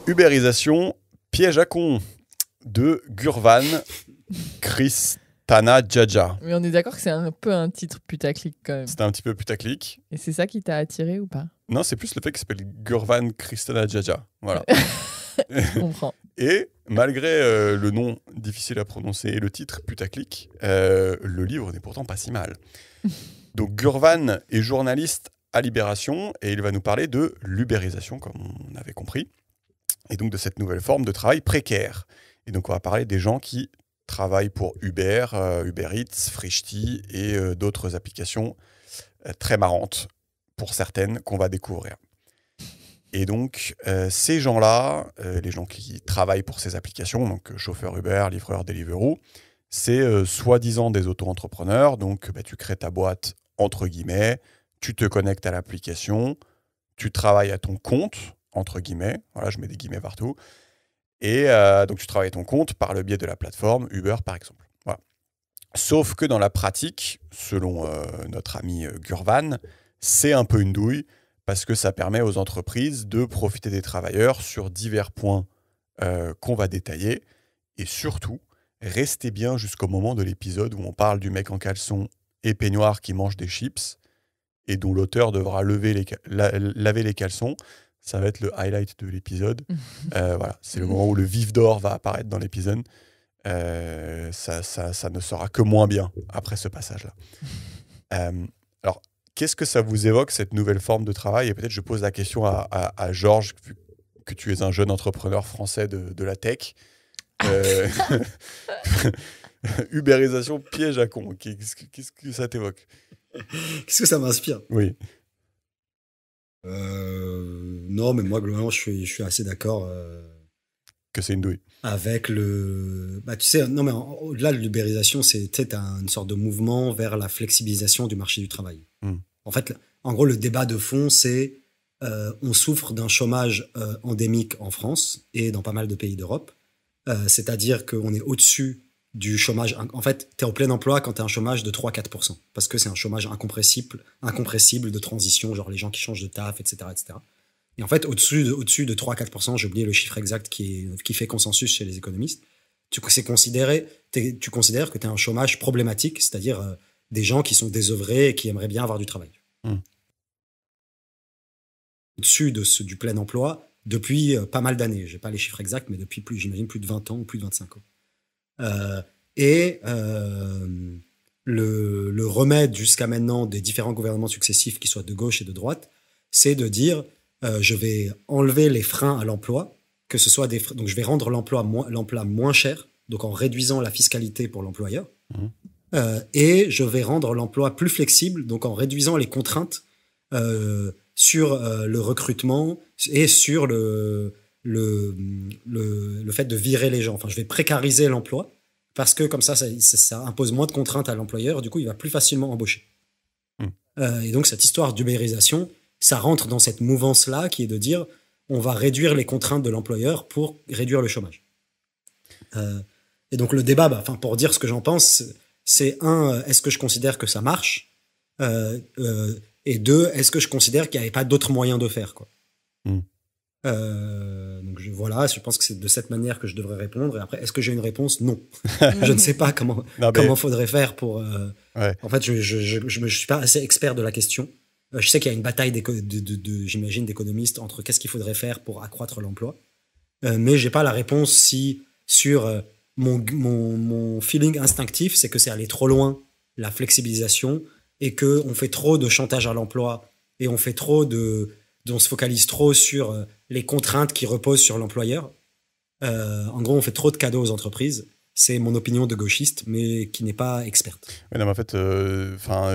Uberisation, piège à con de Gurvan Kristanajaya. Mais on est d'accord que c'est un peu un titre putaclic quand même. C'était un petit peu putaclic. Et c'est ça qui t'a attiré ou pas? Non, c'est plus le fait qu'il s'appelle Gurvan Kristanajaya. Voilà. Je comprends. Et malgré le nom difficile à prononcer et le titre putaclic, le livre n'est pourtant pas si mal. Donc Gurvan est journaliste à Libération et il va nous parler de l'ubérisation, comme on avait compris, et donc de cette nouvelle forme de travail précaire. Et donc on va parler des gens qui travaillent pour Uber, Uber Eats, Frishti et d'autres applications très marrantes, pour certaines, qu'on va découvrir. Et donc, ces gens-là, les gens qui travaillent pour ces applications, donc chauffeur Uber, livreur Deliveroo, c'est soi-disant des auto-entrepreneurs. Donc, tu crées ta boîte, entre guillemets, tu te connectes à l'application, tu travailles à ton compte, entre guillemets. Voilà, je mets des guillemets partout. Et donc, tu travailles à ton compte par le biais de la plateforme Uber, par exemple. Voilà. Sauf que dans la pratique, selon notre ami Gurvan, c'est un peu une douille, parce que ça permet aux entreprises de profiter des travailleurs sur divers points qu'on va détailler. Et surtout, restez bien jusqu'au moment de l'épisode où on parle du mec en caleçon et peignoir qui mange des chips et dont l'auteur devra laver les caleçons. Ça va être le highlight de l'épisode. Voilà, c'est le moment où le vif d'or va apparaître dans l'épisode. Ça ne sera que moins bien après ce passage-là. Alors, qu'est-ce que ça vous évoque, cette nouvelle forme de travail? Et peut-être je pose la question à Georges, vu que tu es un jeune entrepreneur français de la tech. Uberisation, piège à con. Qu'est-ce que ça t'évoque? Qu'est-ce que ça m'inspire? Oui. Non, mais moi, globalement, je suis assez d'accord Que c'est une douille. avec le... Bah, tu sais, non, mais au-delà de l'ubérisation, c'est une sorte de mouvement vers la flexibilisation du marché du travail. En fait, en gros, le débat de fond, c'est on souffre d'un chômage endémique en France et dans pas mal de pays d'Europe. C'est-à-dire qu'on est au-dessus du chômage. En fait, tu es en plein emploi quand tu as un chômage de 3-4%, parce que c'est un chômage incompressible de transition, genre les gens qui changent de taf, etc. etc. Et en fait, au-dessus de 3-4%, j'ai oublié le chiffre exact qui fait consensus chez les économistes, tu considères que tu as un chômage problématique, c'est-à-dire des gens qui sont désœuvrés et qui aimeraient bien avoir du travail. Au-dessus du plein emploi depuis pas mal d'années. Je n'ai pas les chiffres exacts, mais depuis j'imagine plus de 20 ans ou plus de 25 ans. Le remède jusqu'à maintenant des différents gouvernements successifs, qui soient de gauche et de droite, c'est de dire je vais enlever les freins à l'emploi, que ce soit donc je vais rendre l'emploi moins cher, donc en réduisant la fiscalité pour l'employeur, et je vais rendre l'emploi plus flexible, donc en réduisant les contraintes sur le recrutement et sur le fait de virer les gens. Enfin, je vais précariser l'emploi parce que comme ça impose moins de contraintes à l'employeur. Du coup, il va plus facilement embaucher. Et donc, cette histoire d'ubérisation, ça rentre dans cette mouvance-là qui est de dire on va réduire les contraintes de l'employeur pour réduire le chômage. Et donc, le débat, pour dire ce que j'en pense, c'est est-ce que je considère que ça marche et deux, est-ce que je considère qu'il n'y avait pas d'autres moyens de faire, quoi. Donc voilà, je pense que c'est de cette manière que je devrais répondre. Et après, est-ce que j'ai une réponse? Non. Je ne sais pas comment faudrait faire pour... Ouais. En fait, je ne suis pas assez expert de la question. Je sais qu'il y a une bataille, j'imagine, d'économistes entre qu'est-ce qu'il faudrait faire pour accroître l'emploi. Mais je n'ai pas la réponse sur mon feeling instinctif, c'est que c'est aller trop loin, la flexibilisation, et qu'on fait trop de chantage à l'emploi et on se focalise trop sur les contraintes qui reposent sur l'employeur. En gros, on fait trop de cadeaux aux entreprises. C'est mon opinion de gauchiste, mais qui n'est pas experte. Oui, non, mais en fait,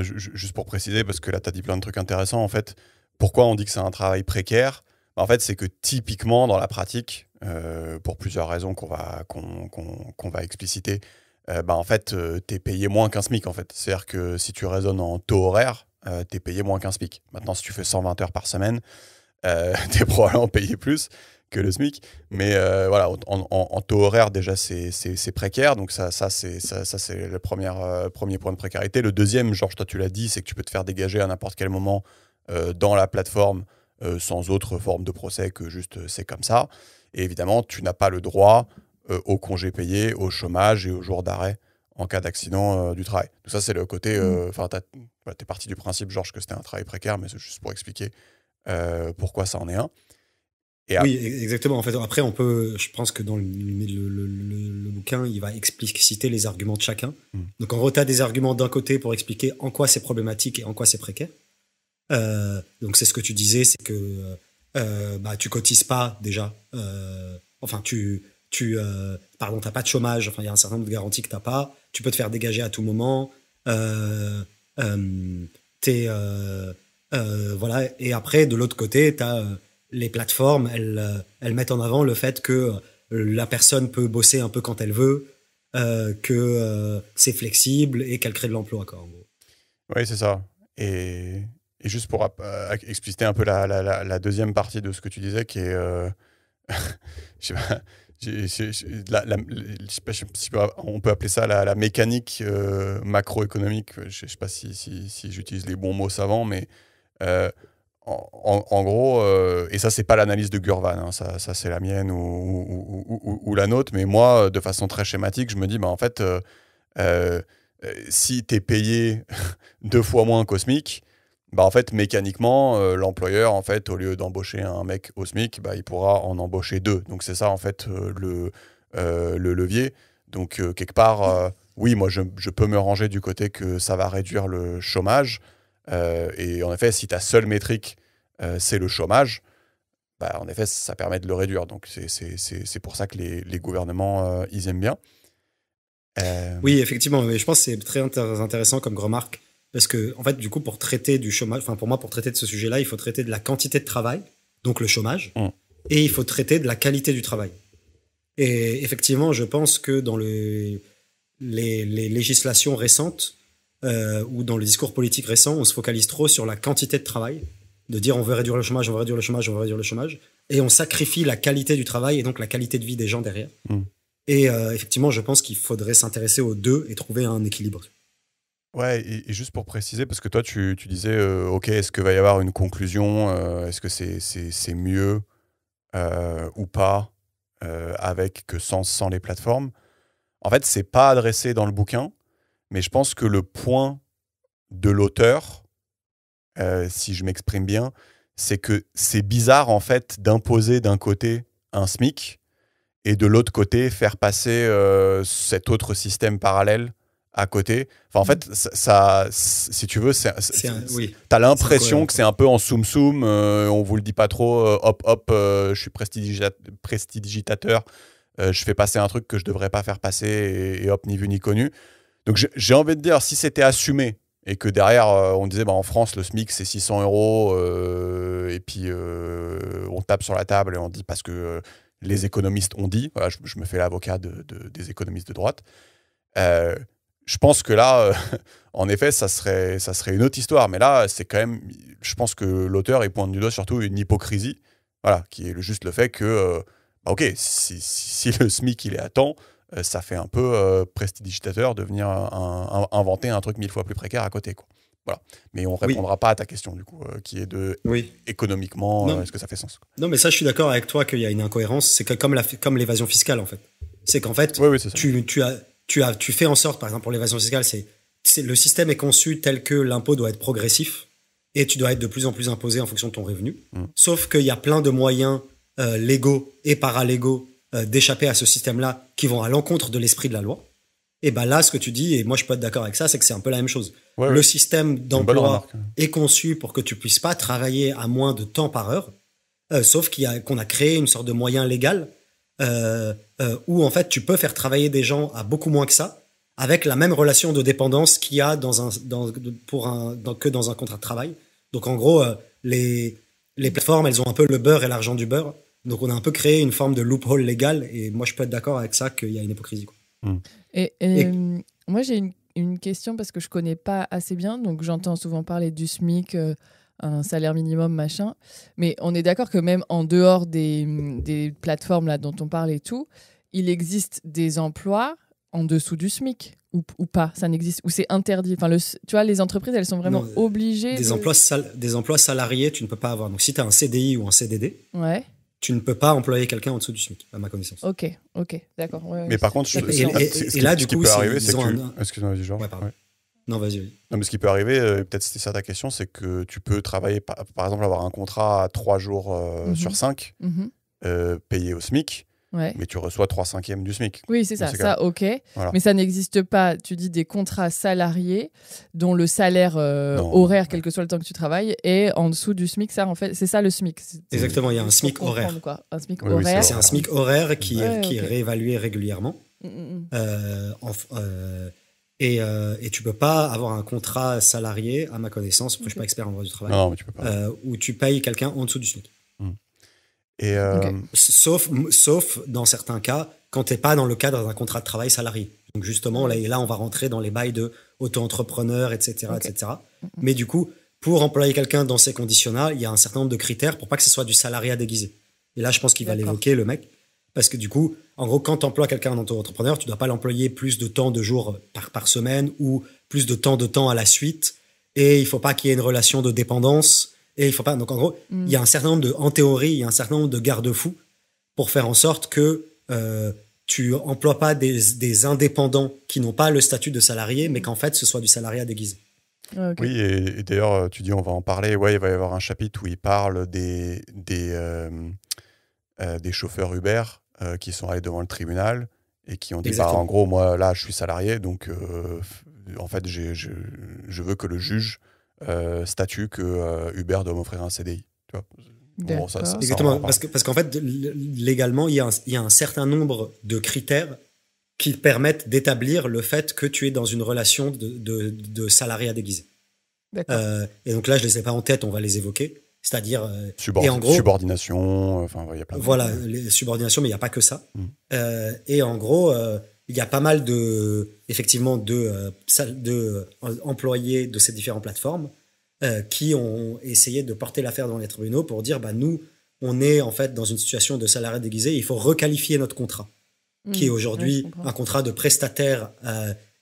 juste pour préciser, parce que là, tu as dit plein de trucs intéressants, en fait, pourquoi on dit que c'est un travail précaire? En fait, c'est que typiquement, dans la pratique, pour plusieurs raisons qu'on va expliciter, en fait, tu es payé moins qu'un SMIC, en fait. C'est-à-dire que si tu raisonnes en taux horaire, tu es payé moins qu'un SMIC. Maintenant, si tu fais 120 heures par semaine, tu es probablement payé plus que le SMIC. Mais voilà, en taux horaire, déjà, c'est précaire. Donc ça c'est le premier point de précarité. Le deuxième, Georges, toi, tu l'as dit, c'est que tu peux te faire dégager à n'importe quel moment dans la plateforme sans autre forme de procès que juste c'est comme ça. Et évidemment, tu n'as pas le droit au congé payé, au chômage et au jour d'arrêt en cas d'accident du travail. Donc ça, c'est le côté... t'es parti du principe, Georges, que c'était un travail précaire, mais c'est juste pour expliquer pourquoi ça en est un. Oui, exactement. En fait, après, je pense que dans le bouquin, il va expliciter les arguments de chacun. Donc, en gros, tu as des arguments d'un côté pour expliquer en quoi c'est problématique et en quoi c'est précaire. Donc, c'est ce que tu disais, c'est que tu cotises pas déjà. T'as pas de chômage. Enfin, il y a un certain nombre de garanties que t'as pas. Tu peux te faire dégager à tout moment. Voilà. Et après, de l'autre côté, t'as les plateformes, elles mettent en avant le fait que la personne peut bosser un peu quand elle veut, que c'est flexible et qu'elle crée de l'emploi, quoi, en gros. Oui, c'est ça. Et juste pour expliciter un peu la deuxième partie de ce que tu disais, qui est... je sais pas si on peut appeler ça la mécanique macroéconomique. Je ne sais pas si j'utilise les bons mots savants, mais... En gros, et ça, c'est pas l'analyse de Gurvan, hein, ça c'est la mienne ou la nôtre, mais moi, de façon très schématique, je me dis, en fait, si tu es payé 2 fois moins qu'au SMIC, en fait, mécaniquement, l'employeur, en fait, au lieu d'embaucher un mec au SMIC, il pourra en embaucher 2. Donc, c'est ça, en fait, le levier. Donc, quelque part, oui, moi, je peux me ranger du côté que ça va réduire le chômage. Et en effet, si ta seule métrique, c'est le chômage, en effet, ça permet de le réduire. Donc, c'est pour ça que les gouvernements, ils aiment bien. Oui, effectivement. Mais je pense que c'est très intéressant comme remarque. Parce que, en fait, du coup, pour traiter du chômage, pour moi, pour traiter de ce sujet-là, il faut traiter de la quantité de travail, donc le chômage, et il faut traiter de la qualité du travail. Et effectivement, je pense que dans les législations récentes, ou dans les discours politiques récents, on se focalise trop sur la quantité de travail, de dire on veut réduire le chômage, on veut réduire le chômage, on veut réduire le chômage, et on sacrifie la qualité du travail et donc la qualité de vie des gens derrière. Et effectivement, je pense qu'il faudrait s'intéresser aux deux et trouver un équilibre. Ouais, et juste pour préciser, parce que toi, tu disais, ok, est-ce qu'il va y avoir une conclusion, est-ce que c'est mieux ou pas avec que sans les plateformes. En fait, c'est pas adressé dans le bouquin, mais je pense que le point de l'auteur, si je m'exprime bien, c'est que c'est bizarre en fait d'imposer d'un côté un SMIC et de l'autre côté faire passer cet autre système parallèle à côté. Enfin, en fait, ça, si tu veux, t'as l'impression que c'est un peu en soum-soum, on vous le dit pas trop, hop, je suis prestidigitateur, je fais passer un truc que je devrais pas faire passer et hop, ni vu ni connu. Donc j'ai envie de dire, si c'était assumé et que derrière, on disait en France, le SMIC, c'est 600 €, et puis on tape sur la table et on dit parce que les économistes ont dit, voilà, je me fais l'avocat des économistes de droite, je pense que là, en effet, ça serait une autre histoire. Mais là, c'est quand même, je pense que l'auteur, il pointe du doigt surtout une hypocrisie, voilà, qui est juste le fait que, ok, si le SMIC, il est à temps, ça fait un peu prestidigitateur de venir inventer un truc 1000 fois plus précaire à côté, quoi. Voilà. Mais on ne répondra pas à ta question, du coup, qui est de économiquement, est-ce que ça fait sens, quoi. Non, mais ça, je suis d'accord avec toi qu'il y a une incohérence. C'est que comme l'évasion fiscale, en fait. C'est qu'en fait, tu fais en sorte, par exemple, pour l'évasion fiscale, le système est conçu tel que l'impôt doit être progressif et tu dois être de plus en plus imposé en fonction de ton revenu. Sauf qu'il y a plein de moyens légaux et paralégaux d'échapper à ce système-là qui vont à l'encontre de l'esprit de la loi. Et là, ce que tu dis, et moi je peux être d'accord avec ça, c'est que c'est un peu la même chose. Le système d'emploi est conçu pour que tu puisses pas travailler à moins de temps par heure, sauf qu'on a créé une sorte de moyen légal où en fait tu peux faire travailler des gens à beaucoup moins que ça, avec la même relation de dépendance qu'il y a que dans un contrat de travail. Donc en gros, les plateformes, elles ont un peu le beurre et l'argent du beurre. Donc on a un peu créé une forme de loophole légal, et moi je peux être d'accord avec ça qu'il y a une hypocrisie, quoi. Et moi j'ai une question parce que je connais pas assez bien, donc j'entends souvent parler du SMIC, un salaire minimum, machin. Mais on est d'accord que même en dehors des plateformes là dont on parle et tout, il existe des emplois en dessous du SMIC ou pas, ça n'existe, ou c'est interdit. Enfin, tu vois, les entreprises, elles sont vraiment obligées. Des emplois salariés, tu ne peux pas avoir. Donc si tu as un CDI ou un CDD, tu ne peux pas employer quelqu'un en dessous du SMIC, à ma connaissance. Ok, d'accord. Ouais, mais par contre, et là, du coup, excuse-moi, vas-y, Georges. Ouais. Non, vas-y. Non, mais ce qui peut arriver, peut-être c'était ça ta question, c'est que tu peux travailler, par exemple, avoir un contrat à 3 jours sur 5, payé au SMIC, mais tu reçois 3/5 du SMIC. Oui, c'est ça, ok. Voilà. Mais ça n'existe pas, tu dis, des contrats salariés dont le salaire horaire, quel que soit le temps que tu travailles, est en dessous du SMIC. Ça, en fait, c'est ça le SMIC. Exactement, il y a un SMIC horaire. Un SMIC horaire. C'est un SMIC horaire qui est réévalué régulièrement. Et tu peux pas avoir un contrat salarié, à ma connaissance, je ne suis pas expert en droit du travail, non, mais tu peux pas. Où tu payes quelqu'un en dessous du SMIC. Et sauf dans certains cas, quand tu n'es pas dans le cadre d'un contrat de travail salarié. Donc justement, là, on va rentrer dans les bails de auto-entrepreneur, etc., etc. Mais du coup, pour employer quelqu'un dans ces conditions-là, il y a un certain nombre de critères pour pas que ce soit du salariat déguisé. Et là, je pense qu'il va l'évoquer, le mec. Parce que du coup, en gros, quand tu emploies quelqu'un en auto-entrepreneur, tu ne dois pas l'employer plus de temps de jours par semaine ou plus de temps à la suite. Et il ne faut pas qu'il y ait une relation de dépendance. Et il faut pas. Donc en gros, il y a un certain nombre en théorie, il y a un certain nombre de garde-fous pour faire en sorte que tu emploies pas des indépendants qui n'ont pas le statut de salarié, mais qu'en fait, ce soit du salariat déguisé. Okay. Oui, et d'ailleurs, tu dis, on va en parler. Ouais, il va y avoir un chapitre où il parle des chauffeurs Uber qui sont allés devant le tribunal et qui ont dit en gros, moi là je suis salarié, donc en fait je veux que le juge statue que Uber doit m'offrir un CDI. Tu vois. Bon, exactement, parce qu'en fait légalement il y a un certain nombre de critères qui permettent d'établir le fait que tu es dans une relation de salariat déguisé. Et donc là je les ai pas en tête, on va les évoquer. C'est-à-dire subordination, enfin il y a plein de les subordinations, mais il n'y a pas que ça. Et en gros, il y a pas mal effectivement de employés de ces différentes plateformes qui ont essayé de porter l'affaire devant les tribunaux pour dire nous on est en fait dans une situation de salariat déguisé, il faut requalifier notre contrat qui est aujourd'hui un contrat de prestataire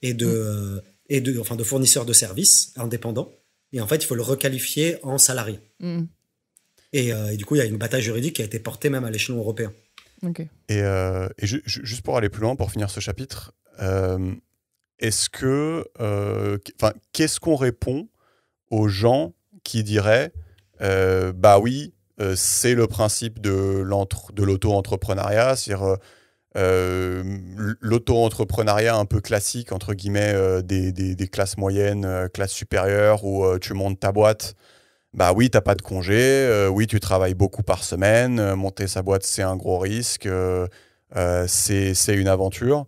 et de fournisseur de services indépendant. Et en fait, il faut le requalifier en salarié. Et du coup, il y a une bataille juridique qui a été portée même à l'échelon européen. Okay. Et juste pour aller plus loin, pour finir ce chapitre, est-ce que, qu'est-ce qu'on répond aux gens qui diraient oui, c'est le principe de l'auto-entrepreneuriat, c'est-à-dire l'auto-entrepreneuriat un peu classique, entre guillemets, des classes moyennes, classes supérieures, où tu montes ta boîte. Oui, tu n'as pas de congé, oui, tu travailles beaucoup par semaine, monter sa boîte, c'est un gros risque, c'est une aventure.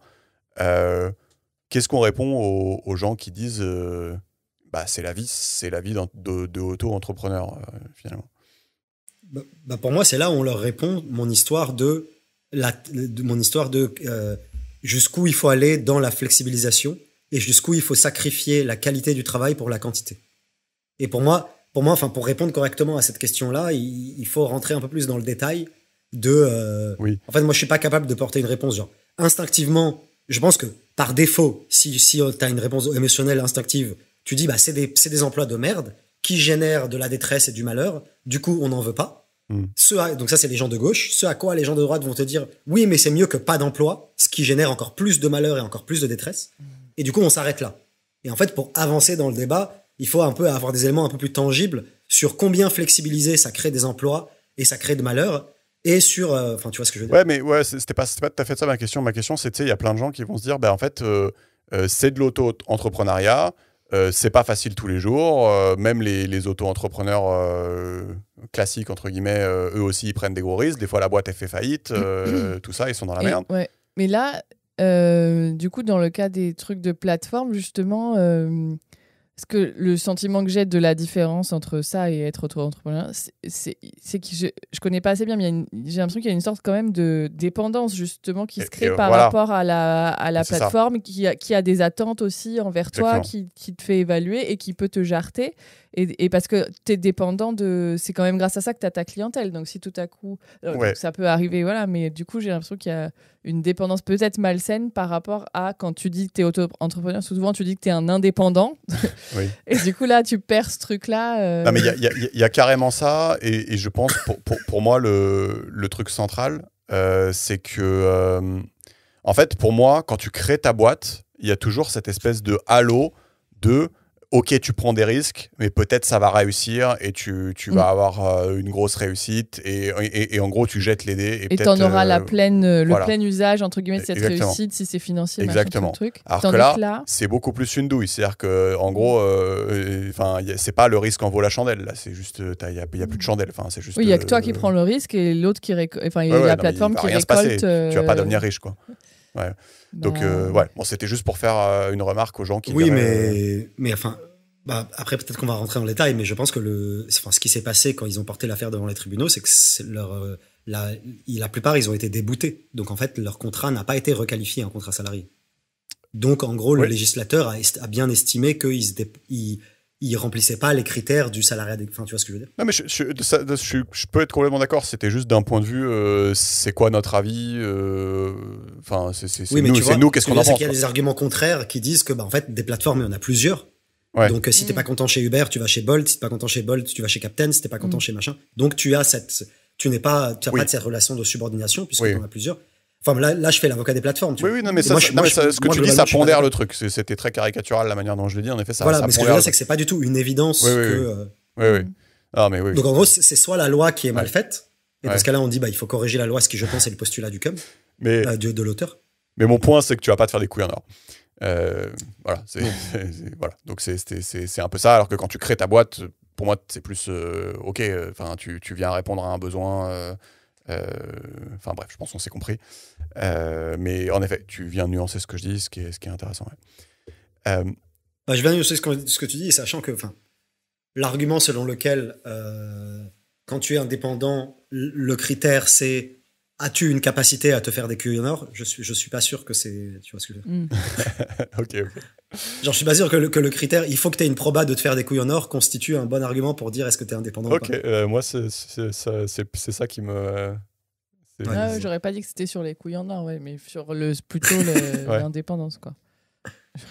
Qu'est-ce qu'on répond aux gens qui disent c'est la vie de auto-entrepreneur, finalement? Pour moi, c'est là où on leur répond mon histoire de jusqu'où il faut aller dans la flexibilisation et jusqu'où il faut sacrifier la qualité du travail pour la quantité. Et pour moi, pour répondre correctement à cette question-là, il faut rentrer un peu plus dans le détail de... Oui. En fait, moi, je suis pas capable de porter une réponse. Genre, instinctivement, je pense que par défaut, si tu as une réponse émotionnelle instinctive, tu dis, c'est des emplois de merde qui génèrent de la détresse et du malheur. Du coup, on n'en veut pas. Donc ça, c'est les gens de gauche. Ce à quoi les gens de droite vont te dire, oui, mais c'est mieux que pas d'emploi, ce qui génère encore plus de malheur et encore plus de détresse. Et du coup, on s'arrête là. Et en fait, pour avancer dans le débat, il faut un peu avoir des éléments un peu plus tangibles sur combien flexibiliser ça crée des emplois et ça crée de malheur. Et sur... tu vois ce que je veux dire? Ouais, mais c'était pas tout à fait ça ma question. Ma question, c'est, il y a plein de gens qui vont se dire, en fait, c'est de l'auto-entrepreneuriat, c'est pas facile tous les jours. Même les auto-entrepreneurs classiques, entre guillemets, eux aussi, ils prennent des gros risques. Des fois, la boîte, elle fait faillite. Tout ça, ils sont dans la merde. Ouais. Mais là, du coup, dans le cas des trucs de plateforme, justement... Parce que le sentiment que j'ai de la différence entre ça et être auto-entrepreneur, c'est que je connais pas assez bien, mais j'ai l'impression qu'il y a une sorte quand même de dépendance justement qui se crée par rapport à la plateforme, qui a des attentes aussi envers toi, qui te fait évaluer et qui peut te jarter. Et parce que tu es dépendant de... C'est quand même grâce à ça que tu as ta clientèle. Donc, si tout à coup... donc ça peut arriver, voilà. Mais du coup, j'ai l'impression qu'il y a une dépendance peut-être malsaine par rapport à quand tu dis que tu es auto-entrepreneur. Souvent, tu dis que tu es un indépendant. Oui. Et du coup, là, tu perds ce truc-là. Non, mais il y a carrément ça. Et je pense, pour moi, le truc central, c'est que... en fait, pour moi, quand tu crées ta boîte, il y a toujours cette espèce de halo de... Ok, tu prends des risques, mais peut-être ça va réussir et tu vas avoir une grosse réussite et en gros, tu jettes les dés. Et tu en auras le plein usage, entre guillemets, de cette réussite si c'est financier. Exactement. Machin, truc. Alors que là, c'est beaucoup plus une douille. C'est-à-dire qu'en gros, c'est pas le risque en vaut la chandelle. Là, c'est juste, il n'y a plus de chandelle. C'est juste, oui, il n'y a que toi qui prends le risque et l'autre qui récolte. Il y a la plateforme qui récolte. Tu vas pas devenir riche, quoi. Ouais. Donc, bon, c'était juste pour faire une remarque aux gens qui... Oui, mais enfin... après, peut-être qu'on va rentrer dans le détail, mais je pense que ce qui s'est passé quand ils ont porté l'affaire devant les tribunaux, c'est que la plupart, ils ont été déboutés. Donc, en fait, leur contrat n'a pas été requalifié en contrat salarié. Donc, en gros, le législateur a bien estimé qu'ils ne remplissaient pas les critères du salariat. Enfin, tu vois ce que je veux dire ? Non, mais je peux être complètement d'accord. C'était juste d'un point de vue, c'est quoi notre avis c'est nous, qu'est-ce qu'on en pense ? Il y a des arguments contraires qui disent que, en fait, des plateformes, il y en a plusieurs. Ouais. Donc, si t'es pas content chez Uber, tu vas chez Bolt. Si t'es pas content chez Bolt, tu vas chez Captain. Si t'es pas content chez machin. Donc, tu n'as pas de cette relation de subordination puisque t'en as plusieurs. Enfin, là, je fais l'avocat des plateformes. Oui, non, mais ce que tu dis, ça pondère le truc. C'était très caricatural la manière dont je l'ai dit. En effet, ça. Voilà, mais ce que je veux dire, c'est que c'est pas du tout une évidence que. Oui. Ah, mais oui. Donc, en gros, c'est soit la loi qui est mal faite, et dans ce cas-là, on dit, il faut corriger la loi, ce qui, je pense, est le postulat du CUM, de l'auteur. Mais mon point, c'est que tu vas pas te faire des couilles en or. Voilà, voilà. Donc c'est un peu ça. Alors que quand tu crées ta boîte, pour moi, c'est plus ok. Enfin, tu viens répondre à un besoin. Enfin bref, je pense qu'on s'est compris. Mais en effet, tu viens nuancer ce que je dis, ce qui est intéressant. Ouais. Je viens nuancer ce que tu dis, sachant que, l'argument selon lequel quand tu es indépendant, le critère c'est as-tu une capacité à te faire des couilles en or ? Je suis pas sûr que c'est... Tu vois ce que je veux dire ? Ok. Genre, je suis pas sûr que le critère, il faut que tu aies une proba de te faire des couilles en or, constitue un bon argument pour dire est-ce que tu es indépendant ou pas. Moi, c'est ça qui me... j'aurais pas dit que c'était sur les couilles en or, mais sur plutôt l'indépendance, quoi.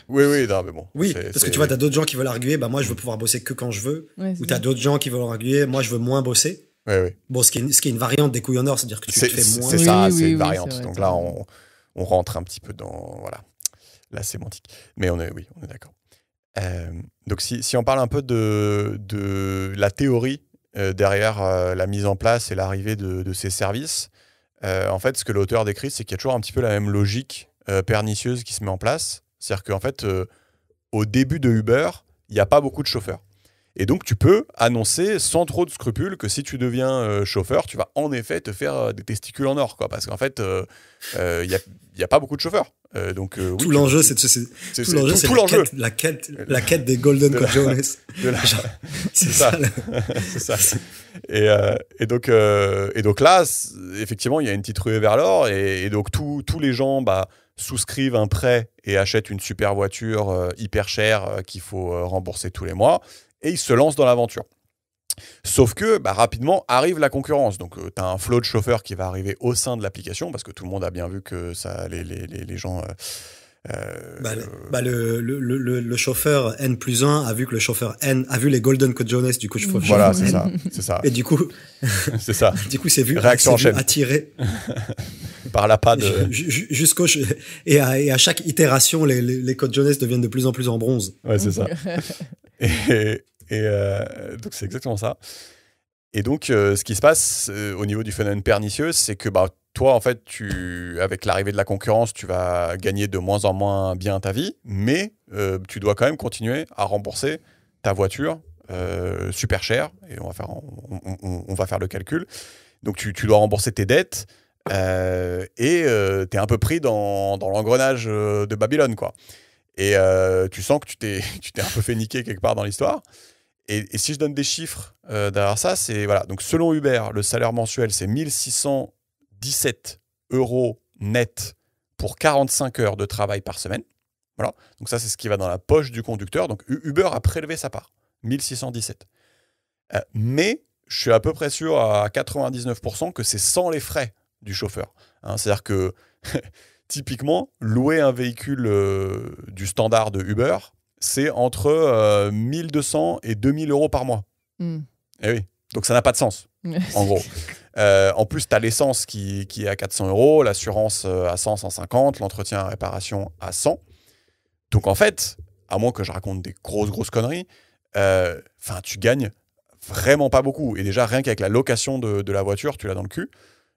Oui, non, mais bon. Oui, parce que tu vois, t'as d'autres gens qui veulent arguer, moi, je veux pouvoir bosser que quand je veux. Ou t'as d'autres gens qui veulent arguer, moi, je veux moins bosser. Oui. Bon, ce qui est une variante des couilles en or, c'est-à-dire que tu te fais moins. C'est ça, c'est une variante. Vrai, donc là, on rentre un petit peu dans la sémantique. Mais on est d'accord. Donc si on parle un peu de la théorie derrière la mise en place et l'arrivée de ces services, en fait, ce que l'auteur décrit, c'est qu'il y a toujours un petit peu la même logique pernicieuse qui se met en place. C'est-à-dire qu'en fait, au début de Uber, il n'y a pas beaucoup de chauffeurs. Et donc, tu peux annoncer sans trop de scrupules que si tu deviens chauffeur, tu vas en effet te faire des testicules en or, quoi. Parce qu'en fait, il y a pas beaucoup de chauffeurs. Donc, tout l'enjeu, c'est la quête des Golden Cojones. C'est ça. C'est ça. Et donc là, effectivement, il y a une petite ruée vers l'or. Et donc, tous les gens souscrivent un prêt et achètent une super voiture hyper chère qu'il faut rembourser tous les mois. Et ils se lancent dans l'aventure. Sauf que rapidement arrive la concurrence. Donc tu as un flot de chauffeurs qui va arriver au sein de l'application parce que tout le monde a bien vu que les gens... le chauffeur N+1 a vu que le chauffeur N a vu les Golden Cojones, du coup je faut voilà, c'est ça. Et du coup c'est ça. Du coup c'est vu attiré par la patte jusqu'au et à chaque itération les Cojones deviennent de plus en plus en bronze. Ouais, c'est ça. Donc c'est exactement ça. Et donc ce qui se passe au niveau du phénomène pernicieux, c'est que toi en fait avec l'arrivée de la concurrence, tu vas gagner de moins en moins bien ta vie, mais tu dois quand même continuer à rembourser ta voiture super chère. Et on va faire le calcul. Donc tu dois rembourser tes dettes et t'es un peu pris dans l'engrenage de Babylone, quoi. Et tu sens que tu t'es un peu fait niquer quelque part dans l'histoire. Et si je donne des chiffres derrière ça, c'est voilà. Donc selon Uber, le salaire mensuel, c'est 1 617 € net pour 45 heures de travail par semaine. Voilà. Donc ça, c'est ce qui va dans la poche du conducteur. Donc Uber a prélevé sa part. 1617. Mais je suis à peu près sûr à 99% que c'est sans les frais du chauffeur. C'est-à-dire que typiquement, louer un véhicule du standard de Uber, c'est entre 1200 et 2000 euros par mois. Et oui, donc ça n'a pas de sens, en gros. En plus, tu as l'essence qui est à 400 euros, l'assurance à 100, 150, l'entretien à réparation à 100. Donc en fait, à moins que je raconte des grosses conneries, tu gagnes vraiment pas beaucoup. Et déjà, rien qu'avec la location de la voiture, tu l'as dans le cul.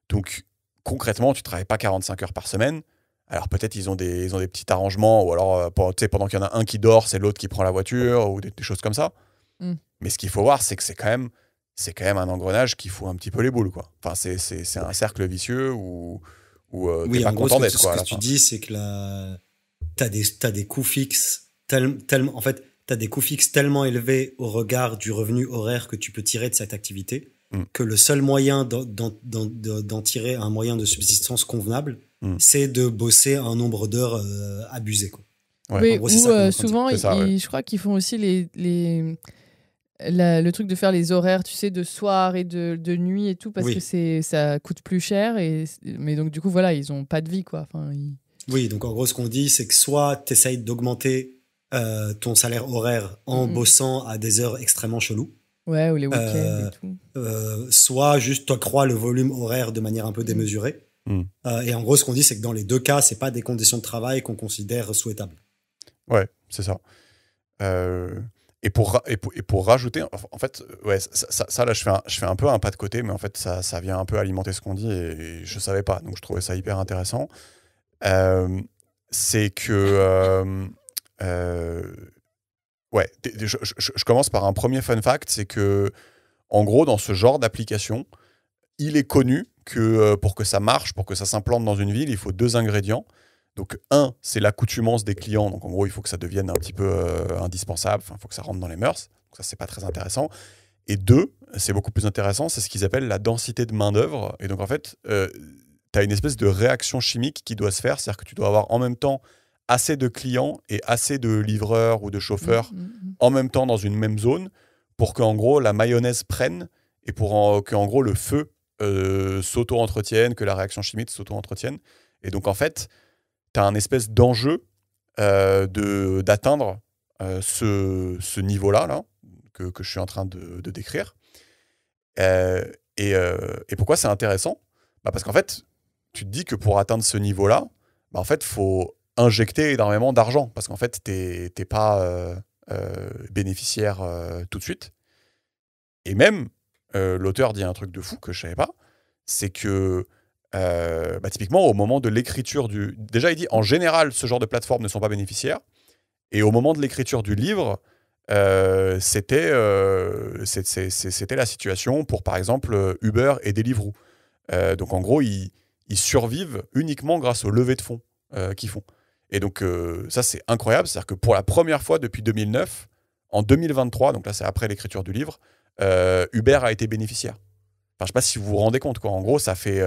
Donc concrètement, tu ne travailles pas 45 heures par semaine. Alors peut-être ils ont des petits arrangements, ou alors pendant qu'il y en a un qui dort, c'est l'autre qui prend la voiture, ou des choses comme ça. Mais ce qu'il faut voir, c'est que c'est quand même un engrenage qui fout un petit peu les boules, quoi. Enfin, c'est un cercle vicieux où t'es pas content d'être, quoi. Ce que tu dis, c'est que t'as des coûts fixes tellement, en fait, t'as des coûts fixes tellement élevés au regard du revenu horaire que tu peux tirer de cette activité, que le seul moyen d'en tirer un moyen de subsistance convenable, c'est de bosser un nombre d'heures abusé, quoi. Ouais. Gros, souvent, je crois qu'ils font aussi le truc de faire les horaires, tu sais, de soir et de nuit et tout, parce que ça coûte plus cher. Mais donc, du coup, voilà, ils n'ont pas de vie, quoi. Oui, donc en gros, ce qu'on dit, c'est que soit tu essayes d'augmenter ton salaire horaire en bossant à des heures extrêmement cheloues. Ouais, ou les week-ends et tout. Soit juste t'accrois le volume horaire de manière un peu démesurée. Et en gros, ce qu'on dit, c'est que dans les deux cas, c'est pas des conditions de travail qu'on considère souhaitables. Ouais, c'est ça. Et pour rajouter, en fait, ouais, ça là, je fais un peu un pas de côté, mais en fait, ça vient un peu alimenter ce qu'on dit, et je savais pas, donc je trouvais ça hyper intéressant. C'est que ouais, je commence par un premier fun fact, c'est que en gros, dans ce genre d'application, il est connu que pour que ça marche, pour que ça s'implante dans une ville, il faut 2 ingrédients. Donc, un, c'est l'accoutumance des clients. Donc, en gros, il faut que ça devienne un petit peu indispensable. Enfin, il faut que ça rentre dans les mœurs. Donc, ça, c'est pas très intéressant. Et 2, c'est beaucoup plus intéressant, c'est ce qu'ils appellent la densité de main-d'œuvre. Et donc, en fait, tu as une espèce de réaction chimique qui doit se faire. C'est-à-dire que tu dois avoir en même temps assez de clients et assez de livreurs ou de chauffeurs en même temps dans une même zone pour qu'en gros, la mayonnaise prenne et pour qu'en gros, le feu s'auto-entretienne, que la réaction chimique s'auto-entretienne. Et donc, en fait, tu as un espèce d'enjeu d'atteindre ce niveau-là là, que je suis en train de décrire. Et pourquoi c'est intéressant ? Parce qu'en fait, tu te dis que pour atteindre ce niveau-là, en fait, il faut injecter énormément d'argent parce qu'en fait, tu n'es pas bénéficiaire tout de suite. Et même, l'auteur dit un truc de fou que je ne savais pas, c'est que typiquement, au moment de l'écriture du... Déjà, il dit, en général, ce genre de plateformes ne sont pas bénéficiaires. Et au moment de l'écriture du livre, c'était la situation pour, par exemple, Uber et Deliveroo. Donc, en gros, ils survivent uniquement grâce aux levées de fonds qu'ils font. Et donc, ça, c'est incroyable. C'est-à-dire que pour la première fois depuis 2009, en 2023, donc là, c'est après l'écriture du livre, Uber a été bénéficiaire. Enfin, je ne sais pas si vous vous rendez compte, quoi. En gros, ça fait...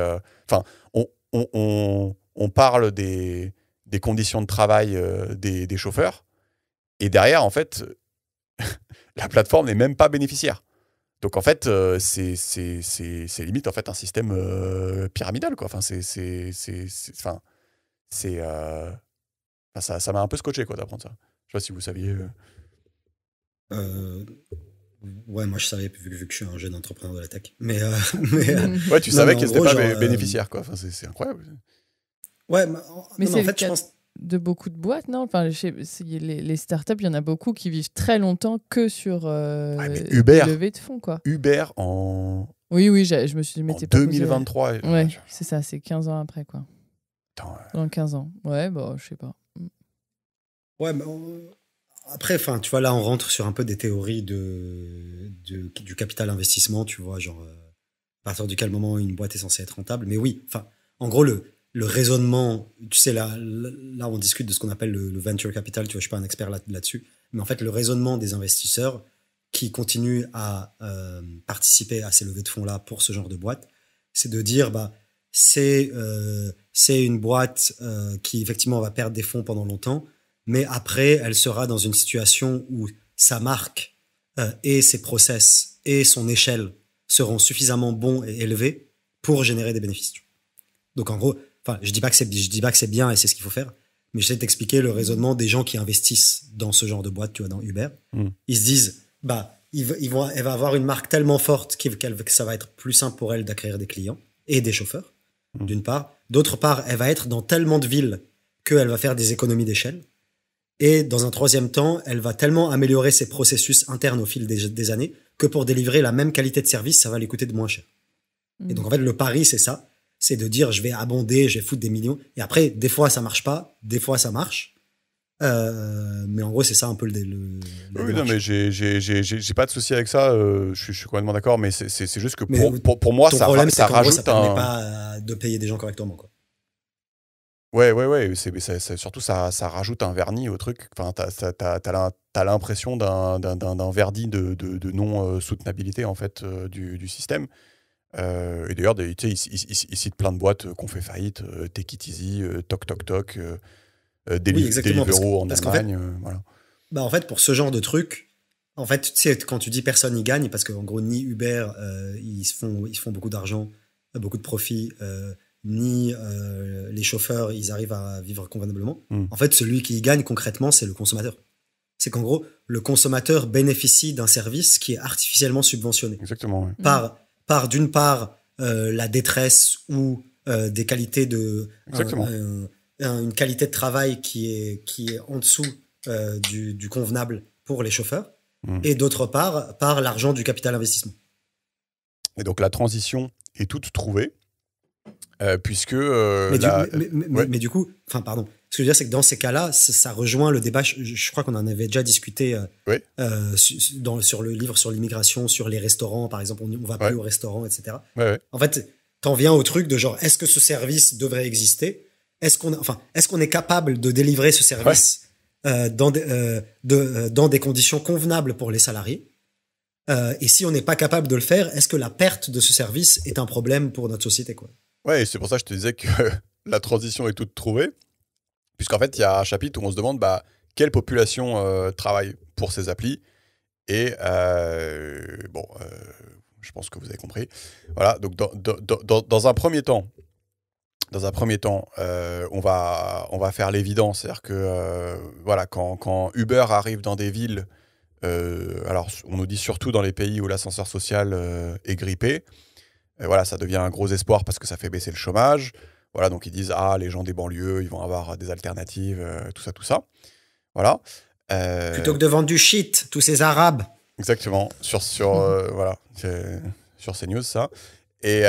on parle des conditions de travail des chauffeurs. Et derrière, en fait, la plateforme n'est même pas bénéficiaire. Donc, en fait, c'est limite en fait, un système pyramidal, quoi. Enfin, ça m'a un peu scotché, quoi, d'apprendre ça. Je ne sais pas si vous saviez... Ouais, moi je savais vu que je suis un jeune entrepreneur de la tech. Ouais, tu savais qu'ils n'étaient pas bénéficiaires, quoi. Enfin, c'est incroyable. Ouais, mais c'est en fait, je pense de beaucoup de boîtes, non ? Enfin, les startups, il y en a beaucoup qui vivent très longtemps que sur Uber, des levées de fonds, quoi. Uber en... Oui, je me suis dit, mais en 2023. Ouais, c'est ça, c'est 15 ans après, quoi. Dans 15 ans. Ouais, je sais pas. Ouais, mais après, tu vois, là, on rentre sur un peu des théories du capital investissement, tu vois, genre, à partir duquel moment une boîte est censée être rentable. Mais oui, en gros, le raisonnement, tu sais, là, on discute de ce qu'on appelle le venture capital, tu vois, je suis pas un expert là-dessus, mais en fait, le raisonnement des investisseurs qui continuent à participer à ces levées de fonds-là pour ce genre de boîte, c'est de dire, c'est une boîte qui, effectivement, va perdre des fonds pendant longtemps, mais après, elle sera dans une situation où sa marque et ses process et son échelle seront suffisamment bons et élevés pour générer des bénéfices. Donc en gros, je dis pas que c'est bien et c'est ce qu'il faut faire, mais j'essaie de t'expliquer le raisonnement des gens qui investissent dans ce genre de boîte, tu vois, dans Uber. Ils se disent, elle va avoir une marque tellement forte que ça va être plus simple pour elle d'acquérir des clients et des chauffeurs, d'une part. D'autre part, elle va être dans tellement de villes qu'elle va faire des économies d'échelle. Et dans un troisième temps, elle va tellement améliorer ses processus internes au fil des années que pour délivrer la même qualité de service, ça va lui coûter de moins cher. Et donc en fait, le pari, c'est ça. C'est de dire, je vais abonder, je vais foutre des millions. Et après, des fois, ça marche pas. Des fois, ça marche. Mais en gros, c'est ça un peu le oui, non, mais j'ai pas de souci avec ça. Je suis complètement d'accord. Mais c'est juste que pour moi, ça rajoute ça permet pas de payer des gens correctement, quoi. Ouais. Surtout, ça rajoute un vernis au truc. Enfin, t'as l'impression d'un vernis de non-soutenabilité, en fait, du système. Et d'ailleurs, il cite plein de boîtes qui ont fait faillite, Take It Easy, Toc Toc Toc, Deliveroo en Allemagne. Voilà. En fait, pour ce genre de truc, en fait, tu sais, quand tu dis personne n'y gagne, parce qu'en gros, ni Uber, ils font beaucoup d'argent, beaucoup de profit, ni les chauffeurs, ils arrivent à vivre convenablement. En fait, celui qui y gagne concrètement, c'est le consommateur. C'est qu'en gros, le consommateur bénéficie d'un service qui est artificiellement subventionné. Exactement. Ouais. Par d'une part la détresse ou des qualités une qualité de travail qui est en dessous du convenable pour les chauffeurs, et d'autre part par l'argent du capital investissement. Et donc la transition est toute trouvée, puisque mais du coup, pardon, ce que je veux dire, c'est que dans ces cas-là, ça rejoint le débat. Je crois qu'on en avait déjà discuté sur le livre sur l'immigration, sur les restaurants, par exemple. On va plus au restaurant, etc. En fait, t'en viens au truc de genre, est-ce que ce service devrait exister ? Est-ce qu'on est capable de délivrer ce service dans des conditions convenables pour les salariés ? Et si on n'est pas capable de le faire, est-ce que la perte de ce service est un problème pour notre société, quoi ? Ouais, et c'est pour ça que je te disais que la transition est toute trouvée. Puisqu'en fait, il y a un chapitre où on se demande quelle population travaille pour ces applis. Et je pense que vous avez compris. Voilà, donc dans un premier temps, on va faire l'évidence. C'est-à-dire que quand Uber arrive dans des villes, alors on nous dit surtout dans les pays où l'ascenseur social est grippé, ça devient un gros espoir parce que ça fait baisser le chômage. Voilà, donc ils disent les gens des banlieues, ils vont avoir des alternatives, tout ça. Voilà. Plutôt que de vendre du shit, tous ces Arabes. Exactement, sur CNews, ça. Et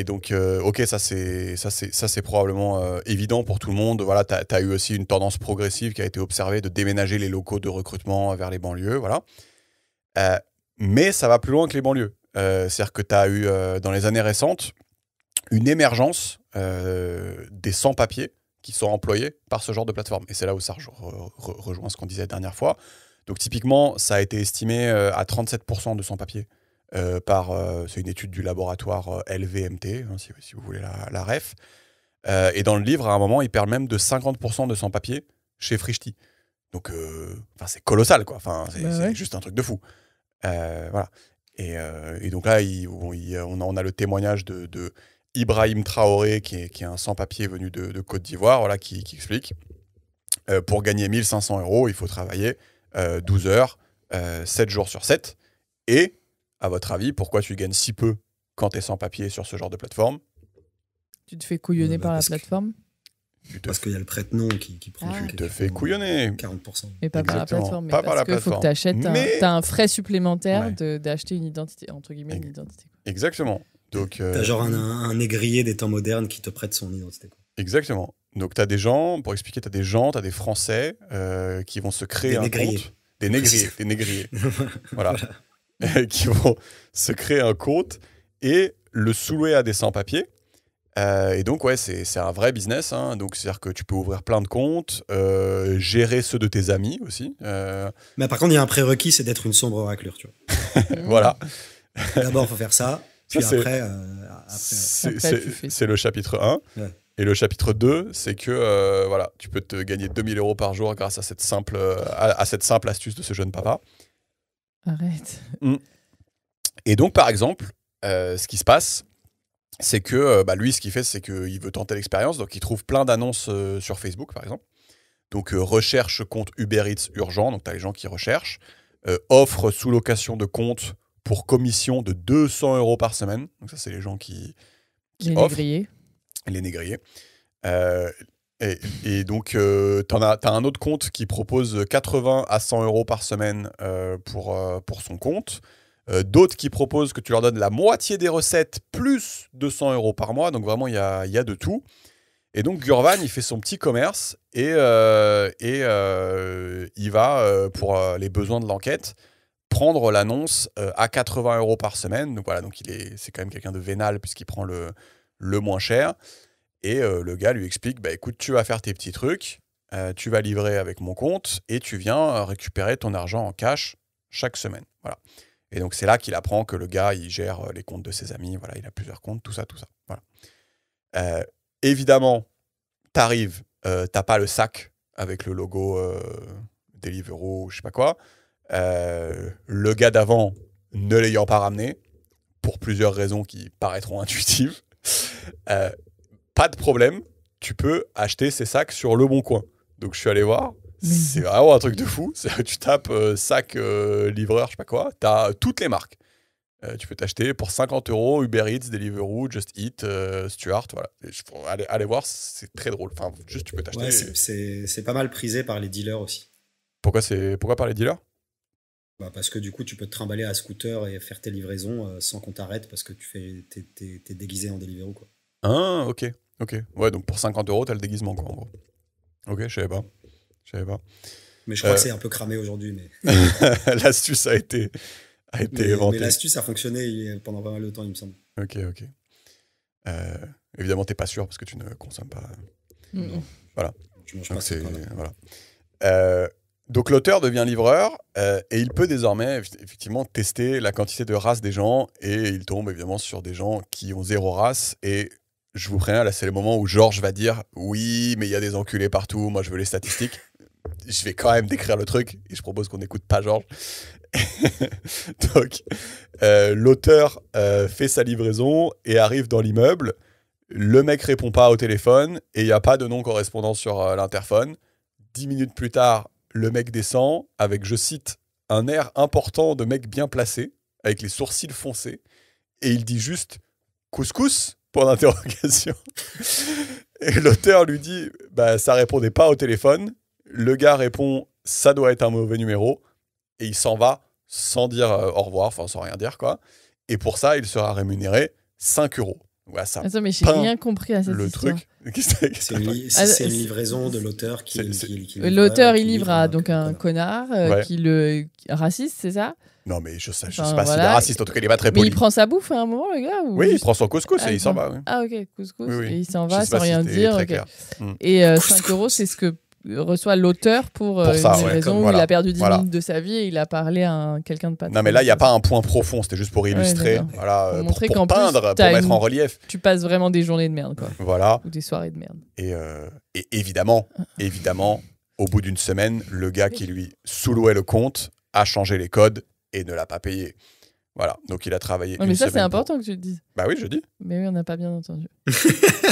donc, ok, ça c'est probablement évident pour tout le monde. Voilà, t'as eu aussi une tendance progressive qui a été observée de déménager les locaux de recrutement vers les banlieues, voilà. Mais ça va plus loin que les banlieues. C'est-à-dire que t'as eu dans les années récentes une émergence des sans-papiers qui sont employés par ce genre de plateforme. Et c'est là où ça rejoint ce qu'on disait la dernière fois. Donc typiquement, ça a été estimé à 37% de sans-papiers c'est une étude du laboratoire LVMT, si vous voulez la ref. Et dans le livre, à un moment, il parle même de 50% de sans-papiers chez Frishti. Donc c'est colossal, quoi. C'est juste un truc de fou. Voilà. Et donc là, on a le témoignage de Ibrahim Traoré, qui est un sans-papier venu de Côte d'Ivoire, voilà, qui explique pour gagner 1 500 €, il faut travailler 12 heures, 7 jours sur 7. Et, à votre avis, pourquoi tu gagnes si peu quand tu es sans-papier sur ce genre de plateforme ? Tu te fais couillonner par la plateforme ? Parce qu'il y a le prête-nom qui prend. Tu te fais couillonner. 40%. Mais pas par la plateforme. Pas par la parce qu'il faut que tu achètes. T'as un frais supplémentaire d'acheter une identité, entre guillemets, une identité. Exactement. Donc, t'as genre un négrier des temps modernes qui te prête son identité. Exactement. Donc t'as des gens, pour expliquer, t'as des Français qui vont se créer un compte. Des négriers. Voilà. Qui vont se créer un compte et le sous-louer à des sans-papiers. Et donc, c'est un vrai business. Hein. Donc, c'est-à-dire que tu peux ouvrir plein de comptes, gérer ceux de tes amis aussi. Mais par contre, il y a un prérequis, c'est d'être une sombre raclure, tu vois. Voilà. D'abord, il faut faire ça. Puis après, c'est le chapitre 1. Ouais. Et le chapitre 2, c'est que tu peux te gagner 2 000 € par jour grâce à cette simple astuce de ce jeune papa. Arrête. Et donc, par exemple, ce qui se passe, c'est que lui, ce qu'il fait, c'est qu'il veut tenter l'expérience. Donc, il trouve plein d'annonces sur Facebook, par exemple. Donc, recherche compte Uber Eats urgent. Donc, tu as les gens qui recherchent. Offre sous location de compte pour commission de 200 € par semaine. Donc, ça, c'est les gens qui offrent. Les négriers. Et donc, t'as un autre compte qui propose 80 à 100 € par semaine pour son compte. D'autres qui proposent que tu leur donnes la moitié des recettes plus 200 € par mois. Donc, vraiment, il y a de tout. Et donc, Gurvan, il fait son petit commerce et il va, pour les besoins de l'enquête, prendre l'annonce à 80 € par semaine. Donc, voilà, c'est quand même quelqu'un de vénal puisqu'il prend le moins cher. Et le gars lui explique, écoute, tu vas faire tes petits trucs, tu vas livrer avec mon compte et tu viens récupérer ton argent en cash chaque semaine. Voilà. Et donc, c'est là qu'il apprend que le gars, il gère les comptes de ses amis. Voilà, il a plusieurs comptes, tout ça. Voilà. Évidemment, t'arrives, t'as pas le sac avec le logo Deliveroo, je sais pas quoi. Le gars d'avant, ne l'ayant pas ramené, pour plusieurs raisons qui paraîtront intuitives. Pas de problème, tu peux acheter ces sacs sur Le Bon Coin. Donc je suis allé voir, c'est vraiment un truc de fou. Tu tapes sac livreur, je sais pas quoi, t'as toutes les marques. Tu peux t'acheter pour 50 €, Uber Eats, Deliveroo, Just Eat, Stuart, voilà. Allez voir, c'est très drôle. Enfin, juste tu peux t'acheter. Ouais, c'est pas mal prisé par les dealers aussi. Pourquoi par les dealers ? Parce que du coup, tu peux te trimballer à scooter et faire tes livraisons sans qu'on t'arrête parce que t'es déguisé en Deliveroo, quoi. Ah, ok. Ouais, donc pour 50 €, t'as le déguisement, quoi, en gros. Ok, je savais pas. Mais je crois que c'est un peu cramé aujourd'hui. Mais... L'astuce a été inventée. Mais l'astuce a fonctionné pendant pas mal de temps, il me semble. Ok. Évidemment, t'es pas sûr parce que tu ne consommes pas. Non. Voilà. Je mange pas ça. Voilà. Donc l'auteur devient livreur et il peut désormais effectivement tester la quantité de race des gens et il tombe évidemment sur des gens qui ont 0 race et je vous préviens, là c'est le moment où Georges va dire oui mais il y a des enculés partout, moi je veux les statistiques. Je vais quand même décrire le truc et je propose qu'on n'écoute pas Georges. Donc l'auteur fait sa livraison et arrive dans l'immeuble, le mec répond pas au téléphone et il n'y a pas de non-correspondance sur l'interphone. 10 minutes plus tard, le mec descend avec, je cite, un air important de mec bien placé, avec les sourcils foncés, et il dit juste « couscous ?» point d'interrogation. Et l'auteur lui dit ça répondait pas au téléphone. Le gars répond « ça doit être un mauvais numéro », et il s'en va sans dire au revoir, enfin sans rien dire, quoi. Et pour ça, il sera rémunéré 5 €. Voilà, ça. Attends, mais j'ai rien compris à cette histoire. C'est une livraison de l'auteur qui l'auteur, il livre à donc un connard raciste, c'est ça ? Non, mais je sais pas s'il est raciste, en tout cas, il est pas très poli. Mais il prend sa bouffe à un moment, le gars ? Oui, il prend son couscous et il s'en va. Oui. Ah, ok, couscous. Oui. Et il s'en va sans rien dire. Okay. Mm. Et 5 €, c'est ce que reçoit l'auteur pour une raison où il a perdu 10 minutes de sa vie et il a parlé à quelqu'un de pas. Non, mais là, il n'y a pas un point profond, c'était juste pour illustrer, pour peindre, pour mettre en relief. Tu passes vraiment des journées de merde, quoi. Voilà. Ou des soirées de merde. Et évidemment, au bout d'une semaine, le gars qui lui sous-louait le compte a changé les codes et ne l'a pas payé. Voilà, donc il a travaillé une semaine. Mais ça, c'est important que tu le dises. Bah oui, je dis. Mais oui, on n'a pas bien entendu.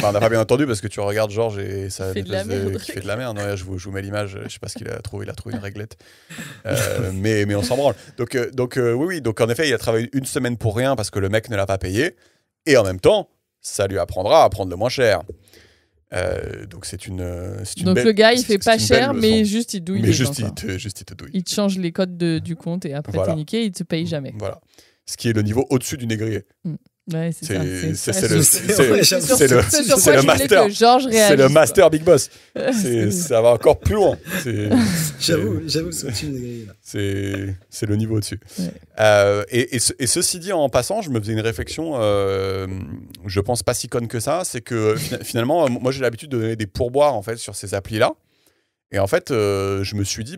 On n'a pas bien entendu parce que tu regardes Georges et ça fait de la merde. qui fait de la merde. Ouais, je vous mets l'image, je sais pas ce qu'il a trouvé, il a trouvé une réglette. Mais on s'en branle. Donc oui, donc en effet, il a travaillé une semaine pour rien parce que le mec ne l'a pas payé. Et en même temps, ça lui apprendra à prendre le moins cher. Donc c'est une donc belle, le gars il fait pas cher mais juste il douille mais les juste gens, il te douille. Il te change les codes du compte et après t'es niqué, il te paye jamais. Voilà, ce qui est le niveau au-dessus du négrier. Ouais, c'est le master. C'est le master Big Boss. Ça va encore plus loin. J'avoue, c'est au-dessus du négrier. C'est le niveau au-dessus. Ouais. Et ceci dit, en passant, je me faisais une réflexion, je pense pas si conne que ça, c'est que finalement, moi j'ai l'habitude de donner des pourboires en fait, sur ces applis-là. Et en fait, je me suis dit,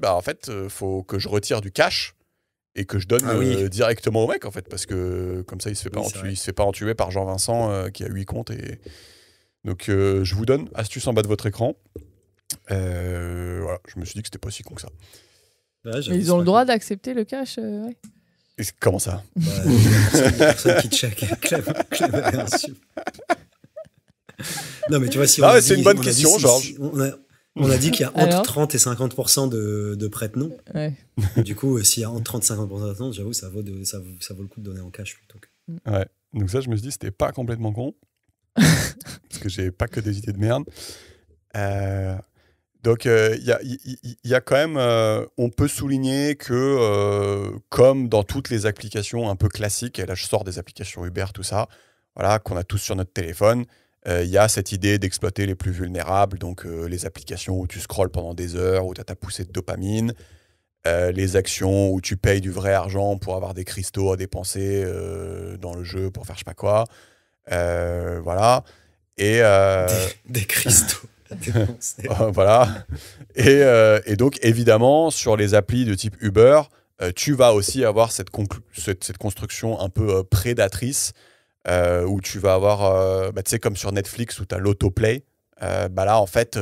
faut que je retire du cash et que je donne directement au mec, en fait, parce que comme ça, il se fait pas entuber par Jean-Vincent qui a 8 comptes. Et... Donc, je vous donne, astuce en bas de votre écran. Voilà, je me suis dit que c'était pas si con que ça. Ouais, mais ils ont le droit d'accepter le cash, ouais. Comment ça? Personne qui check. Non, mais tu vois, si c'est une bonne question, Georges. On a dit qu'il y a entre 30 et 50% de prête-noms. Ouais. Du coup, s'il y a entre 30 et 50% de prête-noms, j'avoue, ça vaut le coup de donner en cash plutôt que... Ouais. Donc ça, je me suis dit, c'était pas complètement con. Parce que j'ai pas que des idées de merde. Donc, il y a quand même... on peut souligner que, comme dans toutes les applications un peu classiques, et là, je sors des applications Uber, tout ça, voilà, qu'on a tous sur notre téléphone, il y a cette idée d'exploiter les plus vulnérables, donc les applications où tu scrolles pendant des heures, où tu as ta poussée de dopamine, les actions où tu payes du vrai argent pour avoir des cristaux à dépenser dans le jeu pour faire je sais pas quoi. Voilà. Et, des cristaux à dépenser. Voilà. Et donc, évidemment, sur les applis de type Uber, tu vas aussi avoir cette construction un peu prédatrice où tu vas avoir, tu sais, comme sur Netflix où tu as l'autoplay. Là, en fait,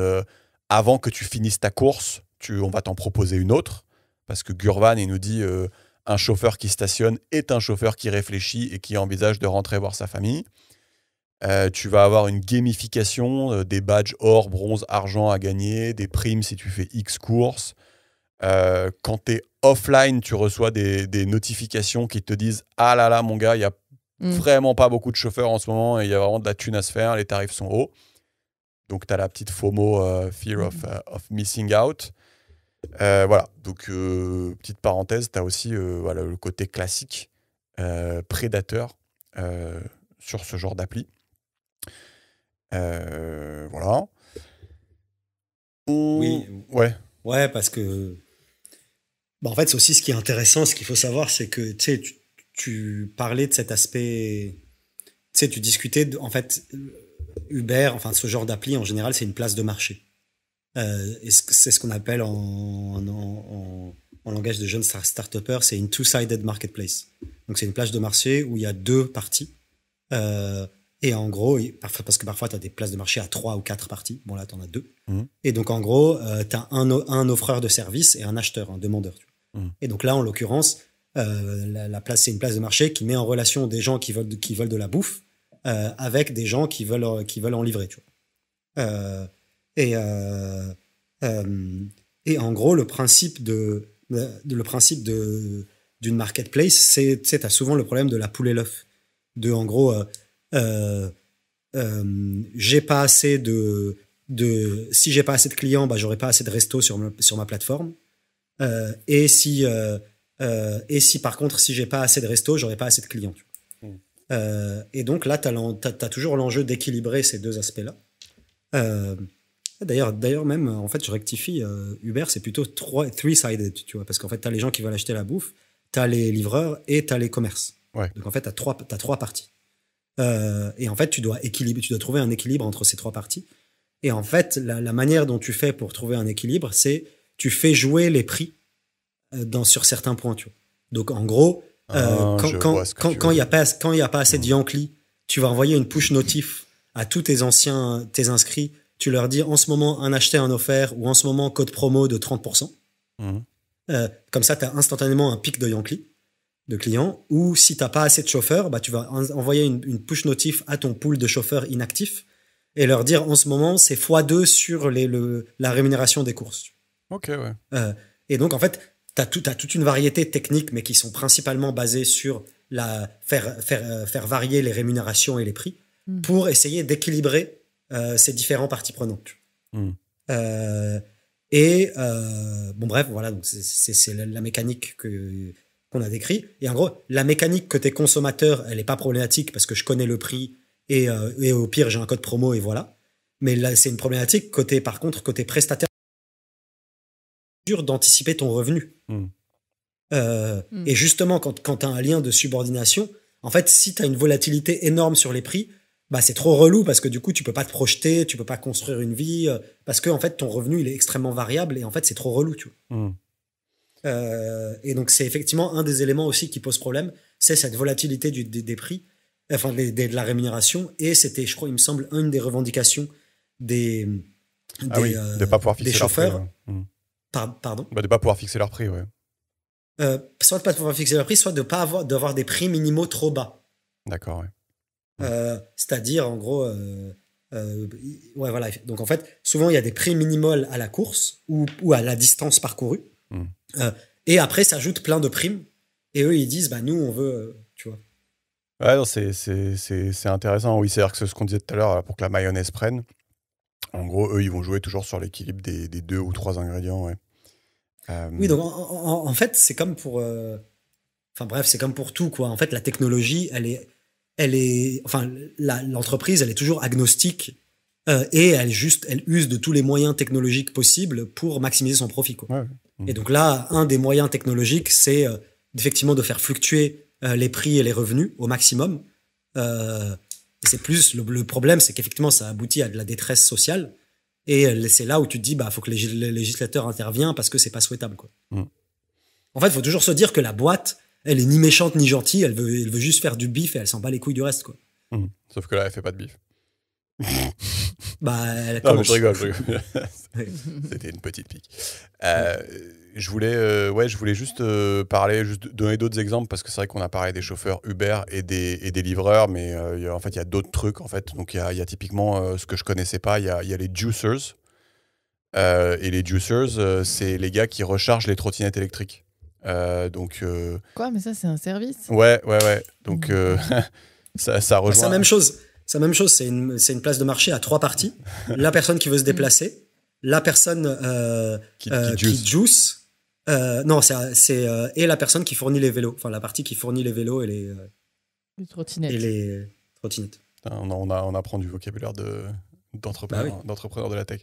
avant que tu finisses ta course, on va t'en proposer une autre. Parce que Gurvan, il nous dit un chauffeur qui stationne est un chauffeur qui réfléchit et qui envisage de rentrer voir sa famille. Tu vas avoir une gamification, des badges or, bronze, argent à gagner, des primes si tu fais X courses. Quand tu es offline, tu reçois des notifications qui te disent « Ah là là, mon gars, il y a vraiment pas beaucoup de chauffeurs en ce moment et il y a vraiment de la thune à se faire, les tarifs sont hauts. » Donc, tu as la petite FOMO, Fear of Missing Out. Voilà, donc petite parenthèse, tu as aussi voilà, le côté classique, prédateur sur ce genre d'appli. Voilà. Oui. Ouais, parce que en fait, c'est aussi ce qui est intéressant, ce qu'il faut savoir, c'est que tu parlais de cet aspect, tu discutais en fait, Uber, enfin ce genre d'appli en général, c'est une place de marché. Et c'est ce qu'on appelle en langage de jeunes start-upers, c'est une two-sided marketplace. Donc c'est une place de marché où il y a deux parties. Et en gros, parce que parfois tu as des places de marché à 3 ou 4 parties. Bon, là, tu en as 2. Et donc en gros, tu as un offreur de service et un acheteur, un demandeur. Et donc là, en l'occurrence, la place, c'est une place de marché qui met en relation des gens qui veulent de la bouffe avec des gens qui veulent en livrer. Tu vois. Et en gros, le principe d'une marketplace, c'est, tu sais, t'as souvent le problème de la poule et l'œuf. En gros, j'ai pas assez si j'ai pas assez de clients, j'aurai pas assez de restos sur ma plateforme. Et si par contre, si j'ai pas assez de restos, j'aurai pas assez de clients. Et donc là, t'as toujours l'enjeu d'équilibrer ces deux aspects-là. D'ailleurs, même, en fait, je rectifie, Uber, c'est plutôt three-sided, tu vois, parce qu'en fait, tu as les gens qui veulent acheter la bouffe, tu as les livreurs et tu as les commerces. Ouais. Donc, en fait, tu as trois parties. Et en fait, tu dois trouver un équilibre entre ces trois parties. Et en fait, la manière dont tu fais pour trouver un équilibre, c'est tu fais jouer les prix sur certains points, tu vois. Donc, en gros, quand il n'y a pas assez de Yankee, tu vas envoyer une push notif à tous tes inscrits. Tu leur dis en ce moment un acheté, un offert, ou en ce moment code promo de 30%. Comme ça, tu as instantanément un pic de Yankee, de clients. Ou si tu n'as pas assez de chauffeurs, tu vas envoyer une push notif à ton pool de chauffeurs inactifs et leur dire en ce moment, c'est x2 sur la rémunération des courses. Ok, ouais. Et donc, en fait, tu as toute une variété de techniques, mais qui sont principalement basées sur faire varier les rémunérations et les prix pour essayer d'équilibrer ces différents parties prenantes. Bref, voilà, donc c'est la mécanique qu'on a décrit. Et en gros, la mécanique côté consommateur, elle n'est pas problématique parce que je connais le prix et au pire, j'ai un code promo et voilà. Mais là, c'est une problématique côté prestataire, dur d'anticiper ton revenu. Et justement, quand tu as un lien de subordination, en fait, si tu as une volatilité énorme sur les prix, c'est trop relou parce que du coup, tu peux pas te projeter, tu peux pas construire une vie parce que en fait, ton revenu, il est extrêmement variable et en fait, c'est trop relou, tu vois. Et donc, c'est effectivement un des éléments aussi qui pose problème, c'est cette volatilité des prix, enfin, de la rémunération. Et c'était, je crois, il me semble, une des revendications de pas pouvoir fixer des chauffeurs. leur prix, Pardon. De pas pouvoir fixer leur prix, ouais. soit de pas pouvoir fixer leur prix, soit d'avoir des prix minimaux trop bas. D'accord, ouais. C'est-à-dire, en gros, ouais, voilà. Donc, en fait, souvent, il y a des prix minimaux à la course ou à la distance parcourue. Et après, s'ajoutent plein de primes. Et eux, ils disent, bah, nous, on veut, tu vois. Ouais, non, c'est intéressant. Oui, c'est-à-dire que c'est ce qu'on disait tout à l'heure, pour que la mayonnaise prenne. En gros, eux, ils vont jouer toujours sur l'équilibre des 2 ou 3 ingrédients, ouais. Oui, donc, en fait, c'est comme pour... Enfin, bref, c'est comme pour tout, quoi. En fait, la technologie, enfin, l'entreprise, elle est toujours agnostique et elle use de tous les moyens technologiques possibles pour maximiser son profit, quoi. Ouais. Et donc là, un des moyens technologiques, c'est effectivement de faire fluctuer les prix et les revenus au maximum. C'est plus le problème, c'est qu'effectivement, ça aboutit à de la détresse sociale. Et c'est là où tu te dis, bah, faut que les législateurs interviennent parce que c'est pas souhaitable, quoi. En fait, il faut toujours se dire que la boîte, elle est ni méchante ni gentille, elle veut juste faire du bif et elle s'en bat les couilles du reste, quoi. Sauf que là, elle fait pas de bif. Bah, elle non, mais je rigole. C'était une petite pique. Je voulais juste donner d'autres exemples parce que c'est vrai qu'on a parlé des chauffeurs Uber et des livreurs, mais en fait, il y a d'autres trucs. En fait. Donc, il y a typiquement ce que je connaissais pas, il y a les juicers. Et les juicers, c'est les gars qui rechargent les trottinettes électriques. Quoi, mais ça, c'est un service? Ouais. Donc, ça rejoint... C'est la même chose. C'est la même chose, c'est une place de marché à 3 parties. La personne qui veut se déplacer, la personne qui juice, et la personne qui fournit les vélos. Enfin, la partie qui fournit les vélos et les trottinettes. Et les trottinettes. On apprend du vocabulaire d'entrepreneurs de la tech.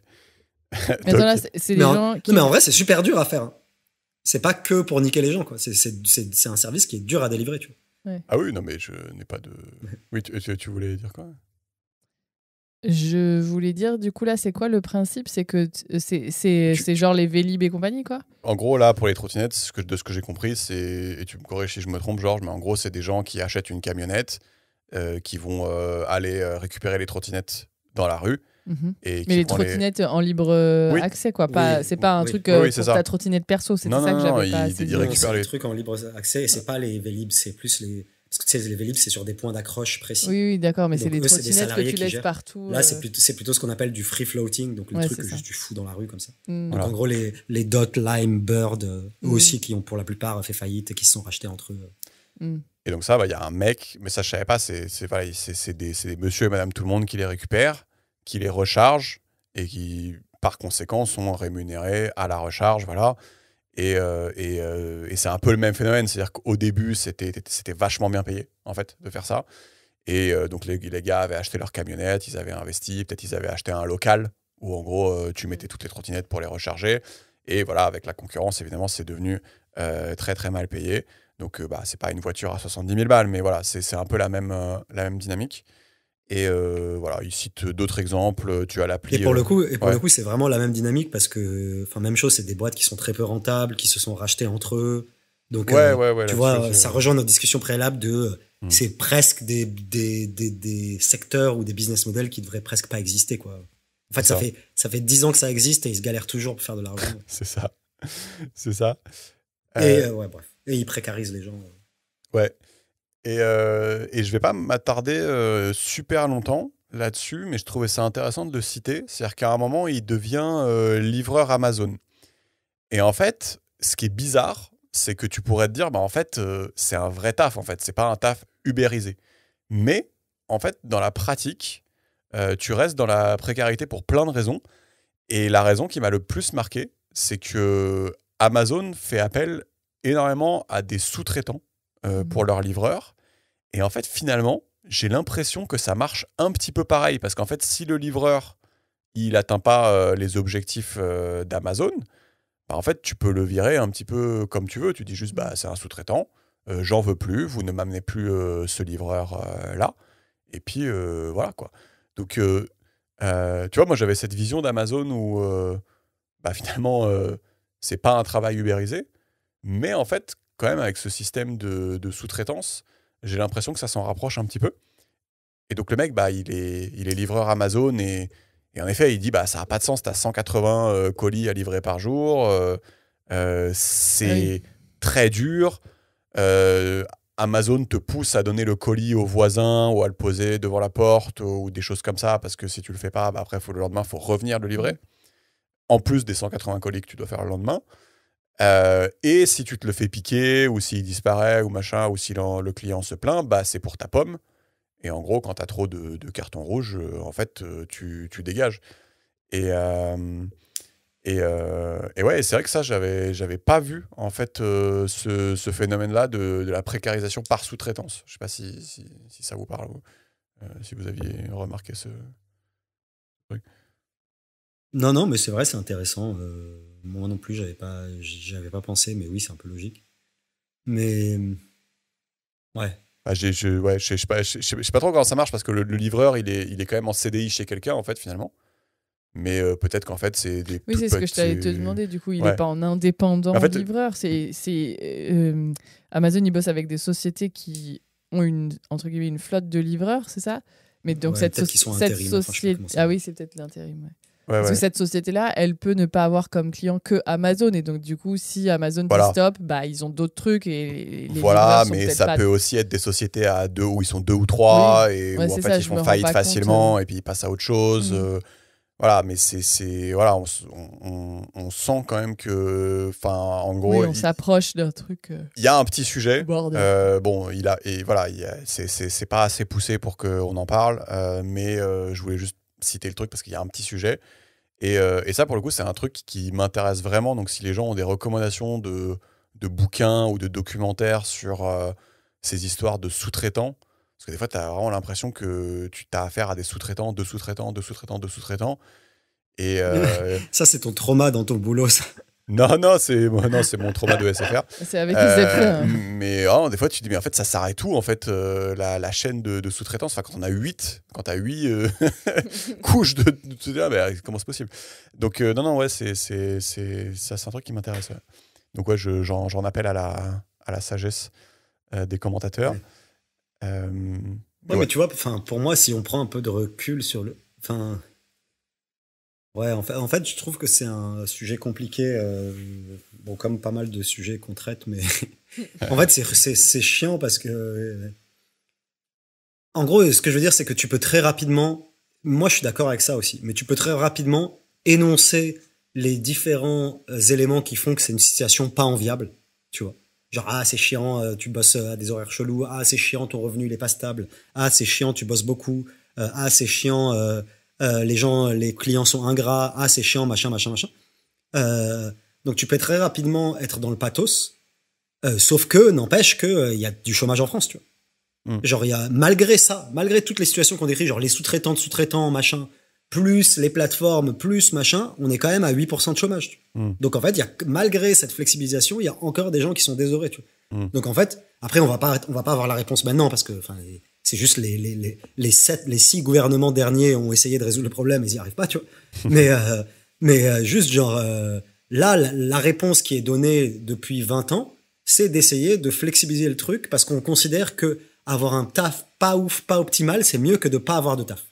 Mais attends, là, c'est les gens qui... Non, mais en vrai, c'est super dur à faire. Hein. C'est pas que pour niquer les gens, quoi. C'est un service qui est dur à délivrer, tu vois. Ouais. Ah oui, non, mais je n'ai pas de... Oui, tu voulais dire quoi? Je voulais dire, du coup, là, c'est quoi le principe? C'est que c'est genre les Vélib et compagnie, quoi? En gros, là, pour les trottinettes, de ce que j'ai compris, c'est... Et tu me corriges si je me trompe, Georges, mais en gros, c'est des gens qui achètent une camionnette, qui vont aller récupérer les trottinettes dans la rue. Mais les trottinettes en libre accès, quoi. C'est pas un truc pour ta trottinette perso, c'est ça que j'avais pas assez dit. C'est des trucs en libre accès et c'est pas les Vélib, c'est plus les... Parce que tu sais, les Vélib, c'est sur des points d'accroche précis. Oui, d'accord, mais c'est les trottinettes que tu laisses partout. Là, c'est plutôt ce qu'on appelle du free floating, donc le truc que juste tu fous dans la rue comme ça. Donc voilà. en gros, les Dot, Lime, Bird, eux aussi, qui ont pour la plupart fait faillite et qui se sont rachetés entre eux. Et donc ça, il y a un mec, mais ça je savais pas, c'est des monsieur et madame tout le monde qui les récupèrent, qui les rechargent et qui, par conséquent, sont rémunérés à la recharge, voilà. Et c'est un peu le même phénomène, c'est-à-dire qu'au début, c'était vachement bien payé, en fait, de faire ça. Et donc, les gars avaient acheté leur camionnette, ils avaient investi, peut-être ils avaient acheté un local, où en gros, tu mettais toutes les trottinettes pour les recharger. Et voilà, avec la concurrence, évidemment, c'est devenu très, très mal payé. Donc, c'est pas une voiture à 70 000 balles, mais voilà, c'est un peu la même dynamique. Et voilà, il cite d'autres exemples. Tu as l'appli. Et pour le coup, c'est vraiment la même dynamique parce que, enfin, même chose, c'est des boîtes qui sont très peu rentables, qui se sont rachetées entre eux. Donc, tu vois, ça rejoint notre discussion préalable de, c'est presque des secteurs ou des business models qui devraient presque pas exister, quoi. En fait, ça fait 10 ans que ça existe et ils se galèrent toujours pour faire de l'argent. C'est ça. Et bref. Et ils précarisent les gens. Ouais. Et je vais pas m'attarder super longtemps là-dessus, mais je trouvais ça intéressant de le citer. C'est-à-dire qu'à un moment, il devient livreur Amazon. Et en fait, ce qui est bizarre, c'est que tu pourrais te dire, en fait, c'est un vrai taf. En fait, c'est pas un taf ubérisé. Mais en fait, dans la pratique, tu restes dans la précarité pour plein de raisons. Et la raison qui m'a le plus marqué, c'est que Amazon fait appel énormément à des sous-traitants pour leurs livreurs. Et en fait, finalement, j'ai l'impression que ça marche un petit peu pareil. Parce qu'en fait, si le livreur, il n'atteint pas les objectifs d'Amazon, en fait, tu peux le virer un petit peu comme tu veux. Tu dis juste, c'est un sous-traitant, j'en veux plus, vous ne m'amenez plus ce livreur-là. Et puis, voilà, quoi. Donc, tu vois, moi, j'avais cette vision d'Amazon où, finalement, c'est pas un travail ubérisé. Mais en fait, quand même, avec ce système de sous-traitance, j'ai l'impression que ça s'en rapproche un petit peu. Et donc, le mec, il est livreur Amazon et en effet, il dit, ça n'a pas de sens, tu as 180 colis à livrer par jour. C'est très dur. Amazon te pousse à donner le colis au voisin ou à le poser devant la porte ou des choses comme ça, parce que si tu le fais pas, après, le lendemain, il faut revenir le livrer. En plus des 180 colis que tu dois faire le lendemain. Et si tu te le fais piquer, ou s'il disparaît, ou machin, ou si le client se plaint, c'est pour ta pomme. Et en gros, quand tu as trop de cartons rouges, en fait, tu dégages. Et ouais, c'est vrai que ça, j'avais pas vu, en fait, ce phénomène-là de la précarisation par sous-traitance. Je sais pas si ça vous parle, ou si vous aviez remarqué ce truc. Non, mais c'est vrai, c'est intéressant. Moi non plus, j'avais pas pensé, mais oui, c'est un peu logique. Mais ouais. Je sais pas trop comment ça marche, parce que le livreur, il est quand même en CDI chez quelqu'un, en fait, finalement. Mais peut-être qu'en fait, c'est des... Oui, c'est ce que je t'allais te demander. Du coup, il n'est pas en indépendant livreur. Amazon, il bosse avec des sociétés qui ont entre guillemets, une flotte de livreurs, c'est ça? Mais donc, cette société... Ah oui, c'est peut-être l'intérim, parce que cette société-là, elle peut ne pas avoir comme client que Amazon. Et donc, du coup, si Amazon dit stop, ils ont d'autres trucs. Et les mais ça peut aussi être des sociétés à deux, où ils sont 2 ou 3, et où en fait, ils font faillite facilement, et puis ils passent à autre chose. Voilà, mais voilà, on sent quand même que, en gros, on s'approche d'un truc. Il y a un petit sujet. Bon, c'est pas assez poussé pour qu'on en parle, mais je voulais juste citer le truc parce qu'il y a un petit sujet. Et ça, pour le coup, c'est un truc qui m'intéresse vraiment. Donc, si les gens ont des recommandations de bouquins ou de documentaires sur ces histoires de sous-traitants, parce que des fois, tu as vraiment l'impression que tu as affaire à des sous-traitants, de sous-traitants, de sous-traitants, de sous-traitants. Et ça, c'est ton trauma dans ton boulot, ça. Non, c'est mon trauma de SFR. C'est avec SFR. Mais des fois, tu te dis, mais en fait, ça s'arrête où, en fait, la chaîne de sous-traitance. Enfin, quand on a 8 couches de te dire, comment c'est possible? Donc, ouais, c'est un truc qui m'intéresse. Ouais. Donc, ouais, j'en appelle à la sagesse des commentateurs. Ouais. Mais tu vois, pour moi, si on prend un peu de recul sur le... Ouais, en fait, je trouve que c'est un sujet compliqué, comme pas mal de sujets qu'on traite, mais en fait, c'est chiant parce que, en gros, ce que je veux dire, c'est que tu peux très rapidement, moi je suis d'accord avec ça aussi, mais tu peux très rapidement énoncer les différents éléments qui font que c'est une situation pas enviable, tu vois. Genre, c'est chiant, tu bosses à des horaires chelous, c'est chiant, ton revenu il est pas stable, c'est chiant, tu bosses beaucoup, c'est chiant... les clients sont ingrats, c'est chiant, machin. Donc tu peux très rapidement être dans le pathos, sauf que n'empêche qu'il y a du chômage en France, tu vois. Genre, il y a, malgré ça, malgré toutes les situations qu'on décrit, genre les sous-traitants de sous-traitants, machin, plus les plateformes, plus machin, on est quand même à 8% de chômage. Donc en fait, malgré cette flexibilisation, il y a encore des gens qui sont désheureux, tu vois. Donc en fait, après, on va pas avoir la réponse maintenant, parce que c'est juste les 6 gouvernements derniers ont essayé de résoudre le problème, ils n'y arrivent pas, tu vois. Mais juste genre, là, la réponse qui est donnée depuis 20 ans, c'est d'essayer de flexibiliser le truc, parce qu'on considère que avoir un taf pas ouf, pas optimal, c'est mieux que de pas avoir de taf.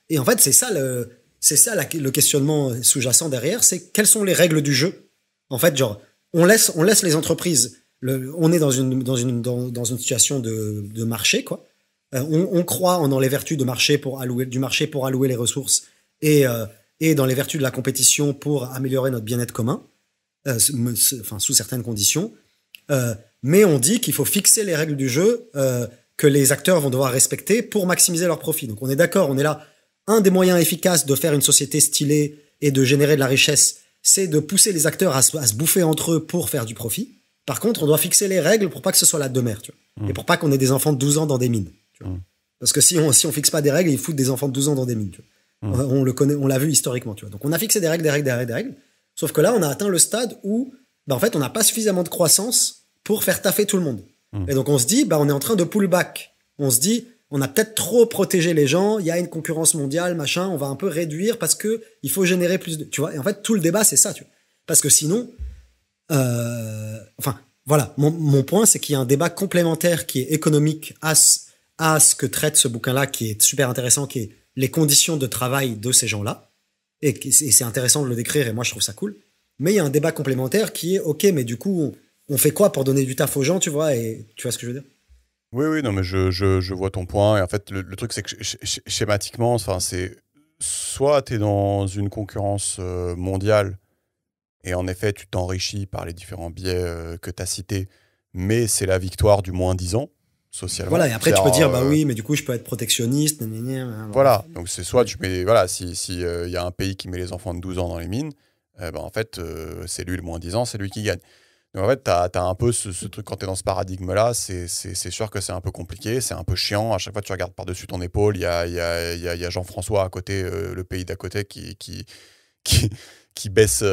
Et en fait, c'est ça le questionnement sous-jacent derrière, c'est quelles sont les règles du jeu. En fait, genre, on laisse les entreprises. On est dans une situation de marché, quoi. On croit dans les vertus du marché pour allouer les ressources et dans les vertus de la compétition pour améliorer notre bien-être commun, sous certaines conditions. Mais on dit qu'il faut fixer les règles du jeu que les acteurs vont devoir respecter pour maximiser leur profit. Donc on est d'accord, on est là. Un des moyens efficaces de faire une société stylée et de générer de la richesse, c'est de pousser les acteurs à se bouffer entre eux pour faire du profit. Par contre, on doit fixer les règles pour pas que ce soit la demeure, tu vois. Et pour pas qu'on ait des enfants de 12 ans dans des mines, tu vois. Parce que si on fixe pas des règles, ils foutent des enfants de 12 ans dans des mines, tu vois. On le connaît, on l'a vu historiquement, tu vois. Donc on a fixé des règles. Sauf que là, on a atteint le stade où, en fait, on n'a pas suffisamment de croissance pour faire taffer tout le monde. Et donc on se dit, on est en train de pull back. On se dit, on a peut-être trop protégé les gens, il y a une concurrence mondiale, machin, on va un peu réduire parce que il faut générer plus de... Tu vois, et en fait, tout le débat, c'est ça, tu vois. Parce que sinon... voilà, mon point, c'est qu'il y a un débat complémentaire qui est économique à ce que traite ce bouquin-là, qui est super intéressant, qui est les conditions de travail de ces gens-là. Et c'est intéressant de le décrire, et moi, je trouve ça cool. Mais il y a un débat complémentaire qui est, ok, mais du coup, on fait quoi pour donner du taf aux gens, tu vois, et tu vois ce que je veux dire? Oui, non, mais je vois ton point. Et en fait, le truc, c'est que schématiquement, enfin, c'est soit tu es dans une concurrence mondiale, et en effet, tu t'enrichis par les différents biais que tu as cités, mais c'est la victoire du moins 10 ans, socialement. Voilà, et après, tu peux dire, bah oui, mais du coup, je peux être protectionniste. Voilà, donc c'est soit tu mets, voilà, si y a un pays qui met les enfants de 12 ans dans les mines, en fait, c'est lui le moins 10 ans, c'est lui qui gagne. Donc en fait, tu as un peu ce truc, quand tu es dans ce paradigme-là, c'est sûr que c'est un peu compliqué, c'est un peu chiant. À chaque fois que tu regardes par-dessus ton épaule, il y a Jean-François à côté, le pays d'à côté, qui baisse,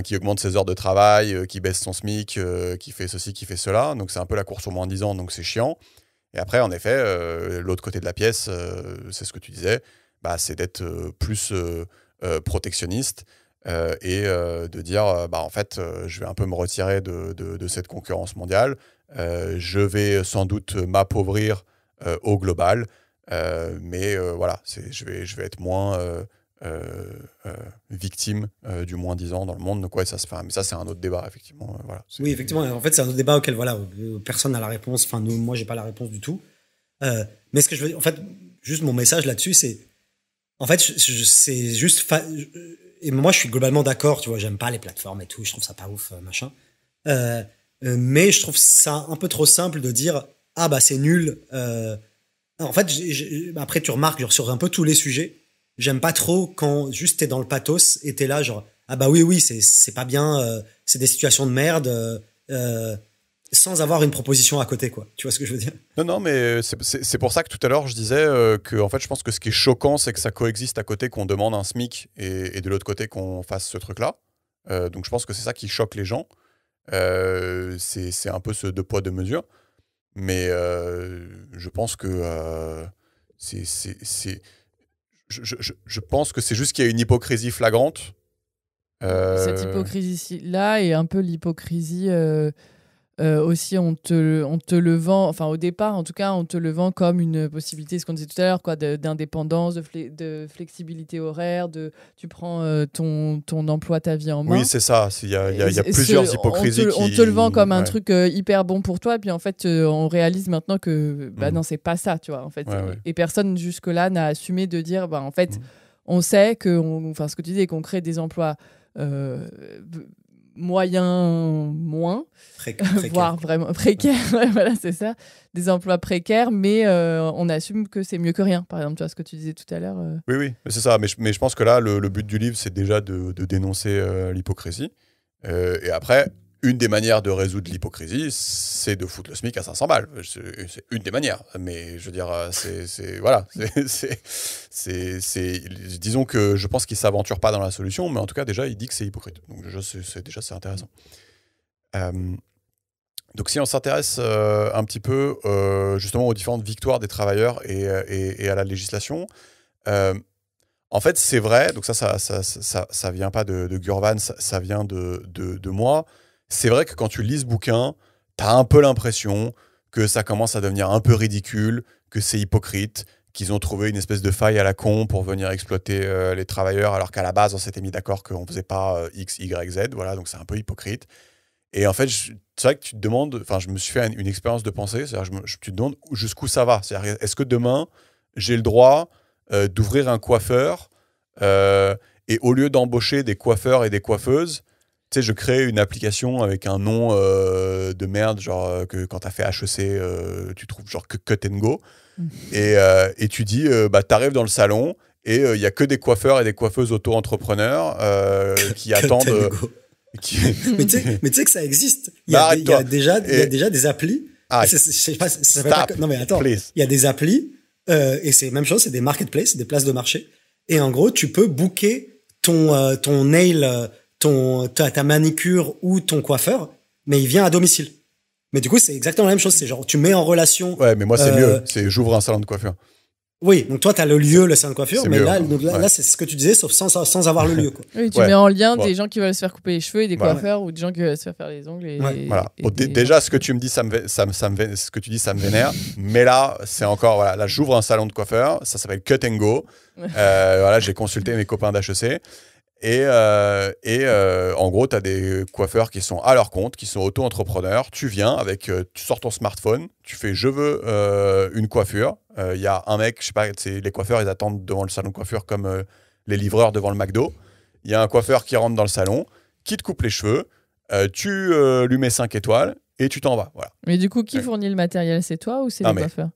qui augmente ses heures de travail, qui baisse son SMIC, qui fait ceci, qui fait cela. Donc c'est un peu la course au moins 10 ans, donc c'est chiant. Et après, en effet, l'autre côté de la pièce, c'est ce que tu disais, c'est d'être plus protectionniste. Et de dire en fait je vais un peu me retirer de cette concurrence mondiale, je vais sans doute m'appauvrir au global, mais voilà, je vais être moins victime du moins 10 ans dans le monde. Donc ouais, mais ça c'est un autre débat effectivement, voilà, oui, effectivement, en fait c'est un autre débat auquel voilà, personne n'a la réponse, enfin moi j'ai pas la réponse du tout, mais ce que je veux, en fait, juste mon message là-dessus, c'est en fait c'est juste et moi je suis globalement d'accord, tu vois, j'aime pas les plateformes et tout, je trouve ça pas ouf, machin, mais je trouve ça un peu trop simple de dire ah bah c'est nul, en fait après tu remarques sur un peu tous les sujets, j'aime pas trop quand juste t'es dans le pathos et t'es là genre ah bah oui c'est pas bien, c'est des situations de merde, sans avoir une proposition à côté, quoi. Tu vois ce que je veux dire? Non, mais c'est pour ça que tout à l'heure je disais que en fait je pense que ce qui est choquant, c'est que ça coexiste à côté, qu'on demande un SMIC et de l'autre côté qu'on fasse ce truc-là. Donc je pense que c'est ça qui choque les gens. C'est un peu ce deux poids deux mesures. Mais je pense que je pense que c'est juste qu'il y a une hypocrisie flagrante. Cette hypocrisie-là est un peu l'hypocrisie aussi, on te le vend, enfin au départ en tout cas, on te le vend comme une possibilité, ce qu'on disait tout à l'heure, quoi, d'indépendance, de flexibilité horaire, tu prends ton emploi, ta vie en main. Oui, c'est ça, il y a plusieurs hypocrisies. On te le vend comme un truc hyper bon pour toi, et puis en fait on réalise maintenant que non, c'est pas ça, tu vois, en fait. Et personne jusque-là n'a assumé de dire en fait on sait que, ce que tu disais, qu'on crée des emplois moyen moins, voire vraiment précaires, voilà, c'est ça, des emplois précaires, mais on assume que c'est mieux que rien, par exemple, tu vois ce que tu disais tout à l'heure. Oui, c'est ça, mais je pense que là, le but du livre, c'est déjà de dénoncer l'hypocrisie, et après, une des manières de résoudre l'hypocrisie, c'est de foutre le SMIC à 500 balles. C'est une des manières, mais je veux dire, voilà, disons que je pense qu'il ne s'aventure pas dans la solution, mais en tout cas, déjà, il dit que c'est hypocrite. Donc c'est intéressant. Donc si on s'intéresse un petit peu justement aux différentes victoires des travailleurs et à la législation, en fait, c'est vrai, donc ça vient pas de Gurvan, ça vient de moi. C'est vrai que quand tu lis ce bouquin, tu as un peu l'impression que ça commence à devenir un peu ridicule, que c'est hypocrite, qu'ils ont trouvé une espèce de faille à la con pour venir exploiter les travailleurs, alors qu'à la base, on s'était mis d'accord qu'on ne faisait pas X, Y, Z. Voilà, donc c'est un peu hypocrite. Et en fait, c'est vrai que tu te demandes, je me suis fait une expérience de pensée, c'est-à-dire tu te demandes jusqu'où ça va. C'est-à-dire, est-ce que demain, j'ai le droit d'ouvrir un coiffeur et au lieu d'embaucher des coiffeurs et des coiffeuses, tu sais, je crée une application avec un nom de merde, genre que quand t'as fait HEC, tu trouves genre que Cut and Go. Et tu dis, t'arrives dans le salon et il n'y a que des coiffeurs et des coiffeuses auto-entrepreneurs qui attendent. Mais tu sais que ça existe. Il y a déjà des applis. Non mais attends, il y a des applis et c'est la même chose, c'est des marketplaces, des places de marché. Et en gros, tu peux booker ton nail, ta manicure ou ton coiffeur, mais il vient à domicile. Mais du coup, c'est exactement la même chose. C'est genre, tu mets en relation. Ouais, mais moi, c'est mieux. J'ouvre un salon de coiffure. Oui, donc toi, tu as le lieu, le salon de coiffure, mais mieux, là, c'est ce que tu disais, sauf sans avoir le lieu, quoi. Oui, tu mets en lien des gens qui veulent se faire couper les cheveux et des coiffeurs ou des gens qui veulent se faire les ongles. Voilà. Déjà, ce que tu me dis, ce que tu dis, ça me vénère. Mais là, c'est encore, voilà, là, j'ouvre un salon de coiffeur. Ça s'appelle Cut and Go. Voilà, j'ai consulté mes copains d'HEC. Et en gros, tu as des coiffeurs qui sont à leur compte, qui sont auto-entrepreneurs. Tu viens tu sors ton smartphone, tu fais je veux une coiffure. Il y a un mec, je sais pas, les coiffeurs, ils attendent devant le salon de coiffure comme les livreurs devant le McDo. Il y a un coiffeur qui rentre dans le salon, qui te coupe les cheveux, tu lui mets 5 étoiles et tu t'en vas. Voilà. Mais du coup, qui fournit le matériel? C'est toi ou c'est les coiffeurs?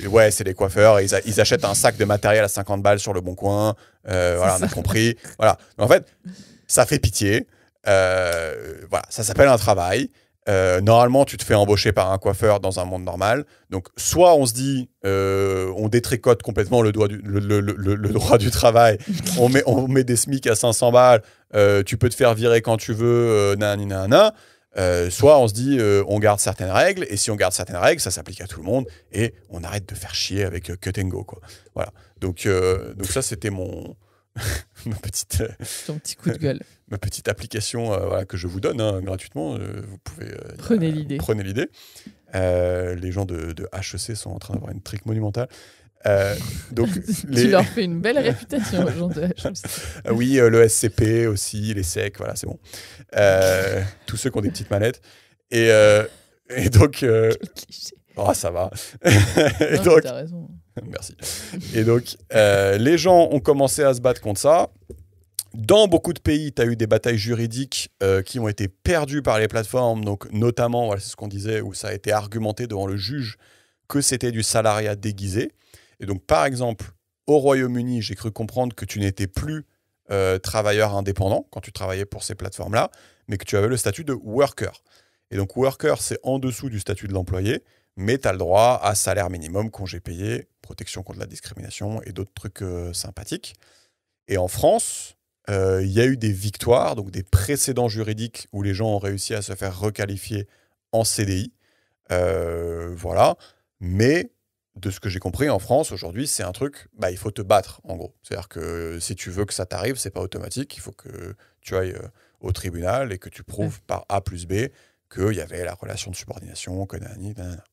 Ouais, c'est les coiffeurs. Ils achètent un sac de matériel à 50 balles sur le bon coin. Voilà, on a compris. Voilà. En fait, ça fait pitié. Voilà, ça s'appelle un travail. Normalement, tu te fais embaucher par un coiffeur dans un monde normal. Donc, soit on se dit, on détricote complètement le droit du travail. on met des SMIC à 500 balles. Tu peux te faire virer quand tu veux. Soit on se dit, on garde certaines règles. Et si on garde certaines règles, ça s'applique à tout le monde. Et on arrête de faire chier avec Cut and Go, quoi. Voilà. Donc ça, c'était ton petit coup de gueule. Ma petite application voilà, que je vous donne gratuitement. Vous pouvez prenez l'idée. Les gens de HEC sont en train d'avoir une trique monumentale. Donc, tu leur fais une belle réputation aux gens de HEC. Oui, le SCP aussi, les SEC, voilà, c'est bon. Tous ceux qui ont des petites manettes. Et donc... Oh, ça va. Non, donc, t'as raison. Merci. Et donc, les gens ont commencé à se battre contre ça. Dans beaucoup de pays, tu as eu des batailles juridiques qui ont été perdues par les plateformes. Donc, notamment, voilà, c'est ce qu'on disait, où ça a été argumenté devant le juge que c'était du salariat déguisé. Et donc, par exemple, au Royaume-Uni, j'ai cru comprendre que tu n'étais plus travailleur indépendant quand tu travaillais pour ces plateformes-là, mais que tu avais le statut de worker. Et donc, worker, c'est en dessous du statut de l'employé, mais tu as le droit à salaire minimum, congé payé, protection contre la discrimination et d'autres trucs sympathiques. Et en France, il y a eu des victoires, donc des précédents juridiques où les gens ont réussi à se faire requalifier en CDI. Voilà. Mais de ce que j'ai compris, en France, aujourd'hui, c'est un truc, il faut te battre, en gros. C'est-à-dire que si tu veux que ça t'arrive, c'est pas automatique. Il faut que tu ailles au tribunal et que tu prouves par A plus B qu'il y avait la relation de subordination, que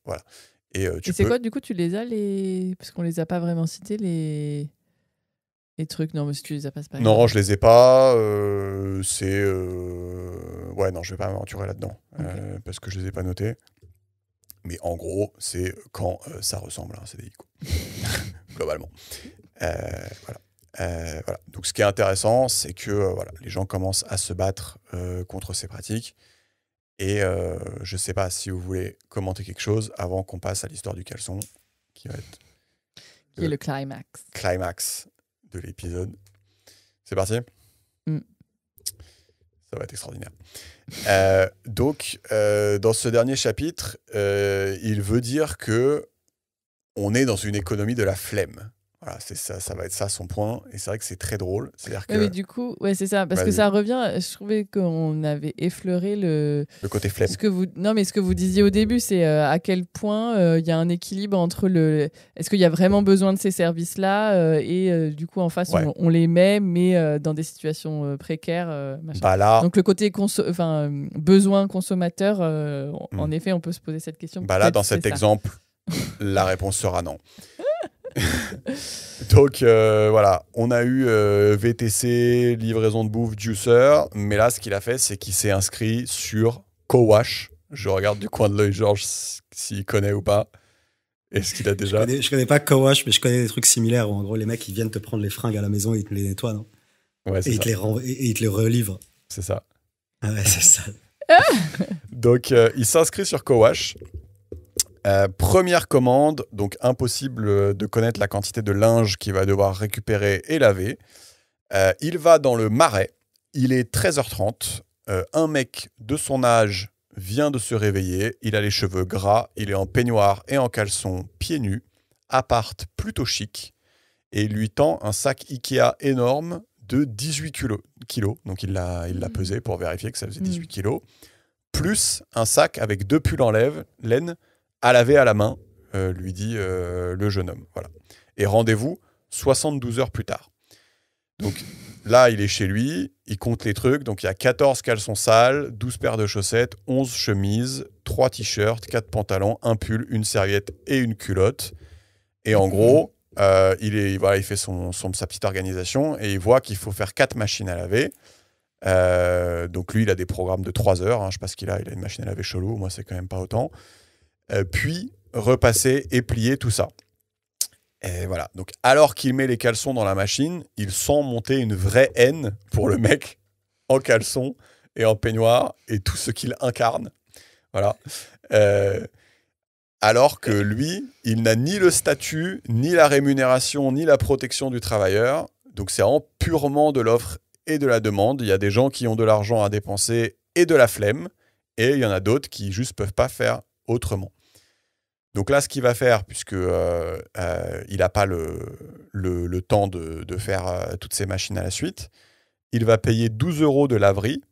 voilà. Et c'est quoi, du coup, tu les as, parce qu'on les a pas vraiment cités, les trucs? Non, mais si tu les as pas, c'est pas grave. Non, je les ai pas. Ouais, non, je vais pas m'aventurer là-dedans. Okay. Parce que je les ai pas notés. Mais en gros, c'est quand ça ressemble à un CDI, quoi. Globalement. Voilà. Donc, ce qui est intéressant, c'est que voilà, les gens commencent à se battre contre ces pratiques. Et je ne sais pas si vous voulez commenter quelque chose avant qu'on passe à l'histoire du caleçon, qui va être qui est le climax. Climax de l'épisode. C'est parti ? Ça va être extraordinaire. Donc, dans ce dernier chapitre, il veut dire que on est dans une économie de la flemme. Voilà, c'est ça, ça va être ça son point. Et c'est vrai que c'est très drôle. C'est-à-dire que... mais du coup, ouais, c'est ça. Parce que ça revient. Je trouvais qu'on avait effleuré le côté flemme. Non, mais ce que vous disiez au début, c'est à quel point il y a un équilibre entre est-ce qu'il y a vraiment besoin de ces services-là et du coup, en face, on les met, mais dans des situations précaires. Là... Donc, le côté besoin consommateur, en effet, on peut se poser cette question. Là, dans cet exemple, la réponse sera non. Donc voilà, on a eu VTC, livraison de bouffe, juicer, mais là ce qu'il a fait c'est qu'il s'est inscrit sur Cowash. Je regarde du coin de l'œil Georges s'il connaît ou pas. Est-ce qu'il a déjà... Je connais pas Cowash, mais je connais des trucs similaires où en gros les mecs ils viennent te prendre les fringues à la maison et ils te les nettoient, non? Ouais, c'est et ils te les relivrent. C'est ça. Ah ouais, c'est ça. Donc il s'inscrit sur Cowash. Première commande, donc impossible de connaître la quantité de linge qu'il va devoir récupérer et laver. Il va dans le Marais, il est 13h30, un mec de son âge vient de se réveiller, il a les cheveux gras, il est en peignoir et en caleçon, pieds nus, appart plutôt chic, et il lui tend un sac Ikea énorme de 18 kilos. Donc il l'a pesé pour vérifier que ça faisait 18 kilos, plus un sac avec 2 pulls en laine, à laver à la main, lui dit le jeune homme. Voilà. Et rendez-vous 72 heures plus tard. Donc là, il est chez lui, il compte les trucs. Donc il y a 14 caleçons sales, 12 paires de chaussettes, 11 chemises, 3 t-shirts, 4 pantalons, un pull, une serviette et une culotte. Et en gros, il fait sa petite organisation et il voit qu'il faut faire 4 machines à laver. Donc lui, il a des programmes de 3 heures. Hein, je sais pas ce qu'il a. Il a une machine à laver chelou. Moi, c'est quand même pas autant. Puis repasser et plier tout ça. Et voilà. Donc alors qu'il met les caleçons dans la machine, il sent monter une vraie haine pour le mec en caleçon et en peignoir et tout ce qu'il incarne. Voilà. Alors que lui, il n'a ni le statut, ni la rémunération, ni la protection du travailleur. Donc c'est vraiment purement de l'offre et de la demande. Il y a des gens qui ont de l'argent à dépenser et de la flemme, et il y en a d'autres qui juste peuvent pas faire autrement. Donc là, ce qu'il va faire, puisque il n'a pas le temps de faire toutes ces machines à la suite, il va payer 12 € de laverie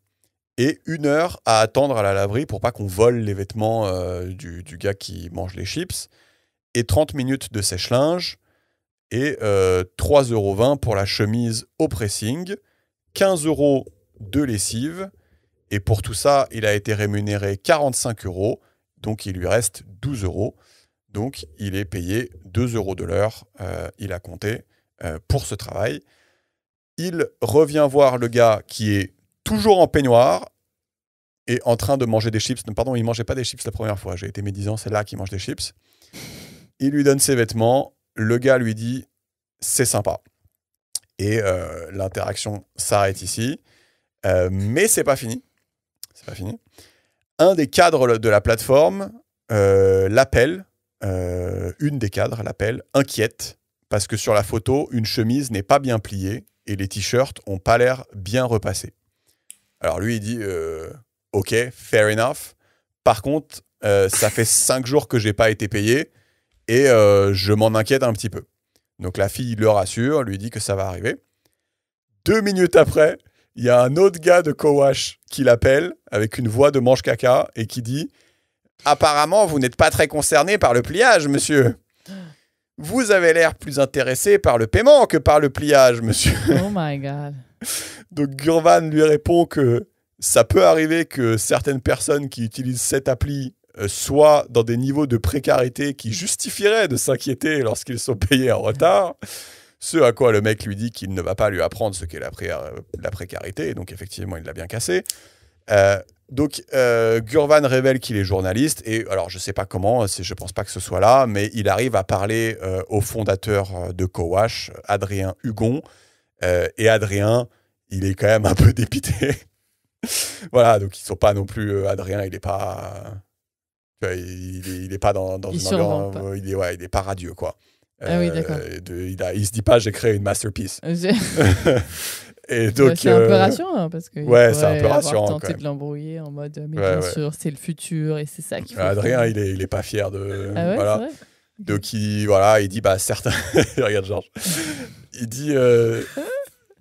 et 1 heure à attendre à la laverie pour pas qu'on vole les vêtements du gars qui mange les chips, et 30 minutes de sèche-linge, et 3,20 € pour la chemise au pressing, 15 € de lessive, et pour tout ça, il a été rémunéré 45 €, donc il lui reste 12 €. Donc il est payé 2 € de l'heure, il a compté pour ce travail. Il revient voir le gars qui est toujours en peignoir et en train de manger des chips. Pardon, il ne mangeait pas des chips la première fois. J'ai été médisant, c'est là qu'il mange des chips. Il lui donne ses vêtements. Le gars lui dit « c'est sympa ». Et l'interaction s'arrête ici. Mais c'est pas fini. C'est pas fini. Un des cadres de la plateforme l'appelle. Une des cadres l'appelle, inquiète, parce que sur la photo, une chemise n'est pas bien pliée et les t-shirts n'ont pas l'air bien repassés. Alors lui, il dit ok, fair enough. Par contre, ça fait 5 jours que j'ai pas été payé et je m'en inquiète un petit peu. Donc la fille le rassure, lui dit que ça va arriver. 2 minutes après, il y a un autre gars de Cowash qui l'appelle avec une voix de mange caca et qui dit « Apparemment, vous n'êtes pas très concerné par le pliage, monsieur. Vous avez l'air plus intéressé par le paiement que par le pliage, monsieur. » Oh my God. Donc Gurvan lui répond que ça peut arriver que certaines personnes qui utilisent cette appli soient dans des niveaux de précarité qui justifieraient de s'inquiéter lorsqu'ils sont payés en retard. Ce à quoi le mec lui dit qu'il ne va pas lui apprendre ce qu'est la précarité. Donc effectivement, il l'a bien cassé. Donc Gurvan révèle qu'il est journaliste. Et alors, je ne sais pas comment, je ne pense pas que ce soit là, mais il arrive à parler au fondateur de Cowash, Adrien Hugon. Et Adrien, il est quand même un peu dépité. Voilà, donc ils ne sont pas non plus... Adrien, il n'est pas... Il est pas dans une ambiance... Il est pas radieux, quoi. Ah oui, d'accord. Il se dit pas j'ai créé une masterpiece. Et donc, c'est un peu rassurant parce que ouais, c'est un peu rassurant. Tenté de l'embrouiller en mode mais bien sûr c'est le futur et c'est ça qu'il faut. Adrien faire. il est pas fier de ouais, voilà. C'est vrai. Donc il dit bah certains regarde Georges.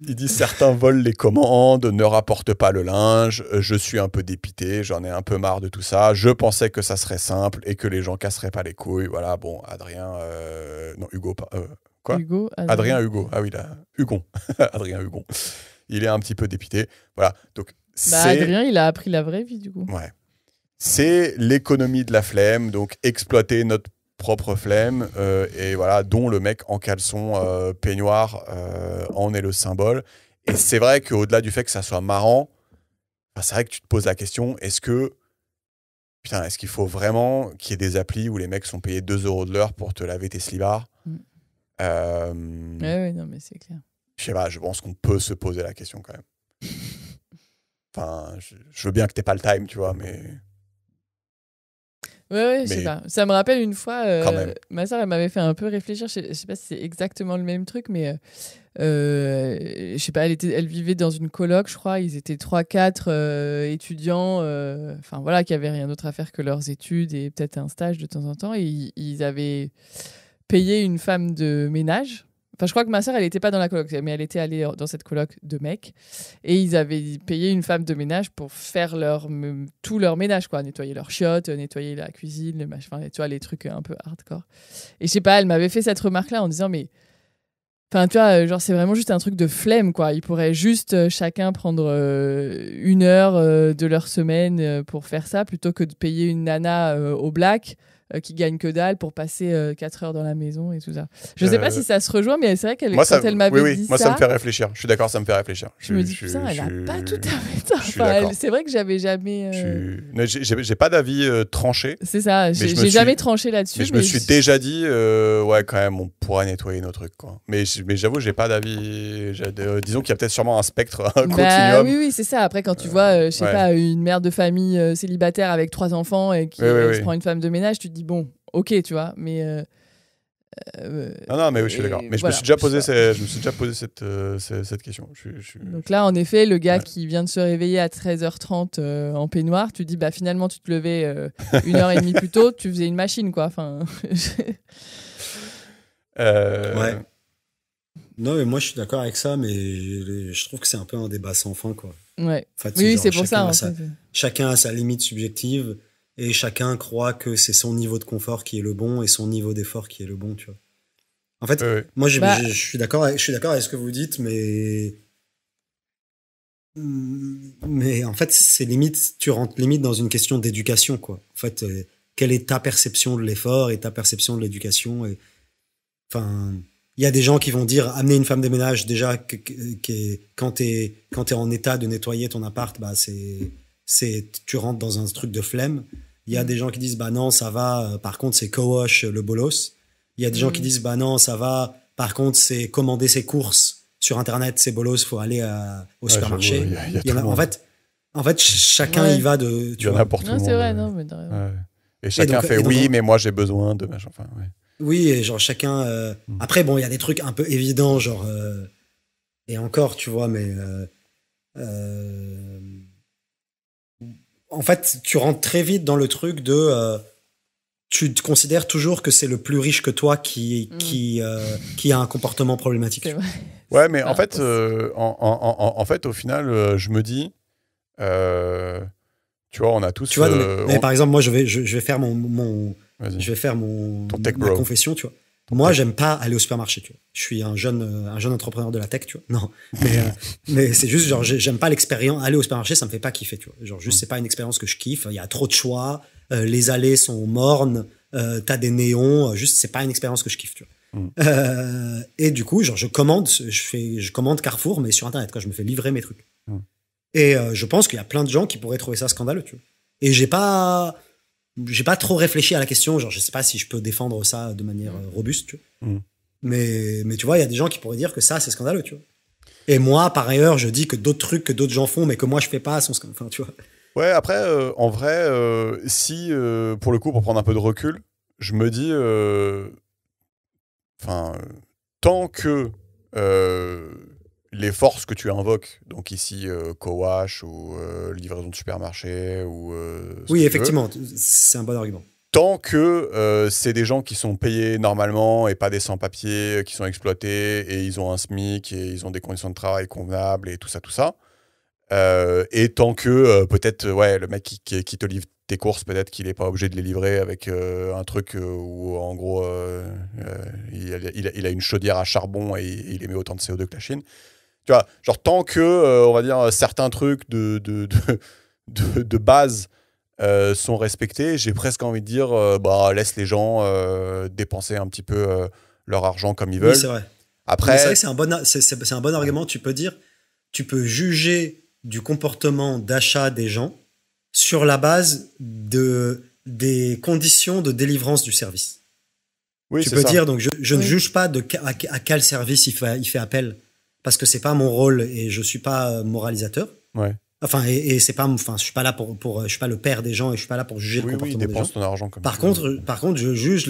Il dit certains volent les commandes, ne rapportent pas le linge, je suis un peu dépité, j'en ai un peu marre de tout ça, je pensais que ça serait simple et que les gens casseraient pas les couilles. Voilà, bon, Adrien non, Hugo pas quoi Hugo, Adrien Hugo. Ah oui, là, Hugon. Adrien Hugon. Il est un petit peu dépité. Voilà, donc Adrien, il a appris la vraie vie du coup. Ouais. C'est l'économie de la flemme, donc exploiter notre propre flemme, et voilà, dont le mec en caleçon peignoir en est le symbole. Et c'est vrai qu'au-delà du fait que ça soit marrant, c'est vrai que tu te poses la question, est-ce qu'il faut vraiment qu'il y ait des applis où les mecs sont payés 2 € de l'heure pour te laver tes slibards? Ouais, non, mais c'est clair. Je sais pas, je pense qu'on peut se poser la question quand même. Enfin, je veux bien que t'aies pas le time, tu vois, mais... Ouais, je sais pas. Ça me rappelle une fois, quand même. Ma soeur, elle m'avait fait un peu réfléchir. Je sais pas si c'est exactement le même truc, mais je sais pas, elle vivait dans une coloc, je crois. Ils étaient 3-4 étudiants, enfin voilà, qui avaient rien d'autre à faire que leurs études et peut-être un stage de temps en temps. Et ils avaient payé une femme de ménage. Enfin, je crois que ma sœur, elle n'était pas dans la coloc, mais elle était allée dans cette coloc de mecs. Et ils avaient payé une femme de ménage pour faire tout leur ménage, quoi. Nettoyer leurs chiottes, nettoyer la cuisine, tu vois, les trucs un peu hardcore. Et je sais pas, elle m'avait fait cette remarque-là en disant, mais... Enfin, tu vois, genre, c'est vraiment juste un truc de flemme, quoi. Ils pourraient juste chacun prendre 1 heure de leur semaine pour faire ça, plutôt que de payer une nana au black qui gagnent que dalle pour passer 4 heures dans la maison et tout ça. Je sais pas si ça se rejoint, mais c'est vrai qu'elle, quand elle m'avait dit moi, ça... ça me fait réfléchir. Je suis d'accord, ça me fait réfléchir. Je me dis, putain, elle a pas tout à fait. C'est vrai que j'avais jamais... J'ai pas d'avis tranché. C'est ça, j'ai jamais tranché là-dessus. Mais je me suis déjà dit, ouais, quand même, on pourrait nettoyer nos trucs, quoi. Mais j'avoue, j'ai pas d'avis... disons qu'il y a peut-être sûrement un spectre, un continuum. Oui, c'est ça. Après, quand tu vois, je sais pas, une mère de famille célibataire avec 3 enfants et qui se prend une femme de ménage, tu te dis, bon, ok, tu vois, mais... non, mais oui, je suis d'accord. Mais je me suis déjà posé cette question. Donc là, en effet, le gars qui vient de se réveiller à 13h30 en peignoir, tu dis, bah finalement, tu te levais 1h30 plus tôt, tu faisais une machine, quoi. Enfin... Ouais. Non, mais moi, je suis d'accord avec ça, mais je trouve que c'est un peu un débat sans fin, quoi. Ouais. En fait, oui, c'est pour ça. Chacun a sa limite subjective et chacun croit que c'est son niveau de confort qui est le bon et son niveau d'effort qui est le bon, tu vois. En fait, moi, je suis d'accord avec ce que vous dites, mais en fait, c'est limite, tu rentres limite dans une question d'éducation, quoi. En fait, quelle est ta perception de l'effort et ta perception de l'éducation et... Enfin... Il y a des gens qui vont dire amener une femme de ménage déjà quand t'es en état de nettoyer ton appart, bah tu rentres dans un truc de flemme. Il y a des gens qui disent bah non ça va, par contre c'est co-wash le bolos. Il y a des gens qui disent bah non ça va, par contre c'est commander ses courses sur internet, c'est bolos, faut aller au supermarché. En fait chacun y va de. Tu vois pour tout le monde. C'est vrai non mais et chacun fait oui mais moi j'ai besoin de machin. Enfin ouais. Oui, et genre chacun... Après, bon, il y a des trucs un peu évidents, genre... Et encore, tu vois, mais... En fait, tu rentres très vite dans le truc de... tu te considères toujours que c'est le plus riche que toi qui a un comportement problématique. C'est vrai. Ouais, mais en fait, en fait, au final, je me dis... tu vois, on a tous... Tu vois, mais par exemple, moi, je vais faire je vais faire ma confession, tu vois. Moi, j'aime pas aller au supermarché, tu vois. Je suis un jeune entrepreneur de la tech, tu vois. Non, mais c'est juste genre j'aime pas l'expérience. Aller au supermarché, ça me fait pas kiffer, tu vois. Genre juste c'est pas une expérience que je kiffe. Il y a trop de choix, les allées sont mornes, t'as des néons, juste c'est pas une expérience que je kiffe, tu vois. Et du coup, genre je commande Carrefour, mais sur internet, quand je me fais livrer mes trucs. Et je pense qu'il y a plein de gens qui pourraient trouver ça scandaleux, tu vois. Et j'ai pas trop réfléchi à la question, genre je sais pas si je peux défendre ça de manière robuste, tu vois. Mais tu vois, il y a des gens qui pourraient dire que ça c'est scandaleux, tu vois. Et moi par ailleurs, je dis que d'autres trucs que d'autres gens font mais que moi je fais pas sont scandaleux, enfin tu vois. Ouais, après en vrai si pour le coup pour prendre un peu de recul, je me dis tant que les forces que tu invoques, donc ici co-wash ou livraison de supermarché ou oui effectivement c'est un bon argument, tant que c'est des gens qui sont payés normalement et pas des sans-papiers qui sont exploités et ils ont un SMIC et ils ont des conditions de travail convenables et tout ça et tant que peut-être le mec qui te livre tes courses, peut-être qu'il n'est pas obligé de les livrer avec un truc où en gros il a une chaudière à charbon et il émet autant de CO2 que la Chine. Tu vois, genre tant que, on va dire, certains trucs de base sont respectés, j'ai presque envie de dire, laisse les gens dépenser un petit peu leur argent comme ils veulent. Oui, c'est vrai. Après, c'est vrai que c'est un bon argument. Tu peux juger du comportement d'achat des gens sur la base des conditions de délivrance du service. Oui, tu peux dire, donc je ne juge pas à quel service il fait appel. Parce que c'est pas mon rôle et je suis pas moralisateur. Ouais. Enfin, et c'est pas, enfin, je suis pas là je suis pas le père des gens et je suis pas là pour juger le comportement des gens. Oui, dépense ton argent comme par contre, je juge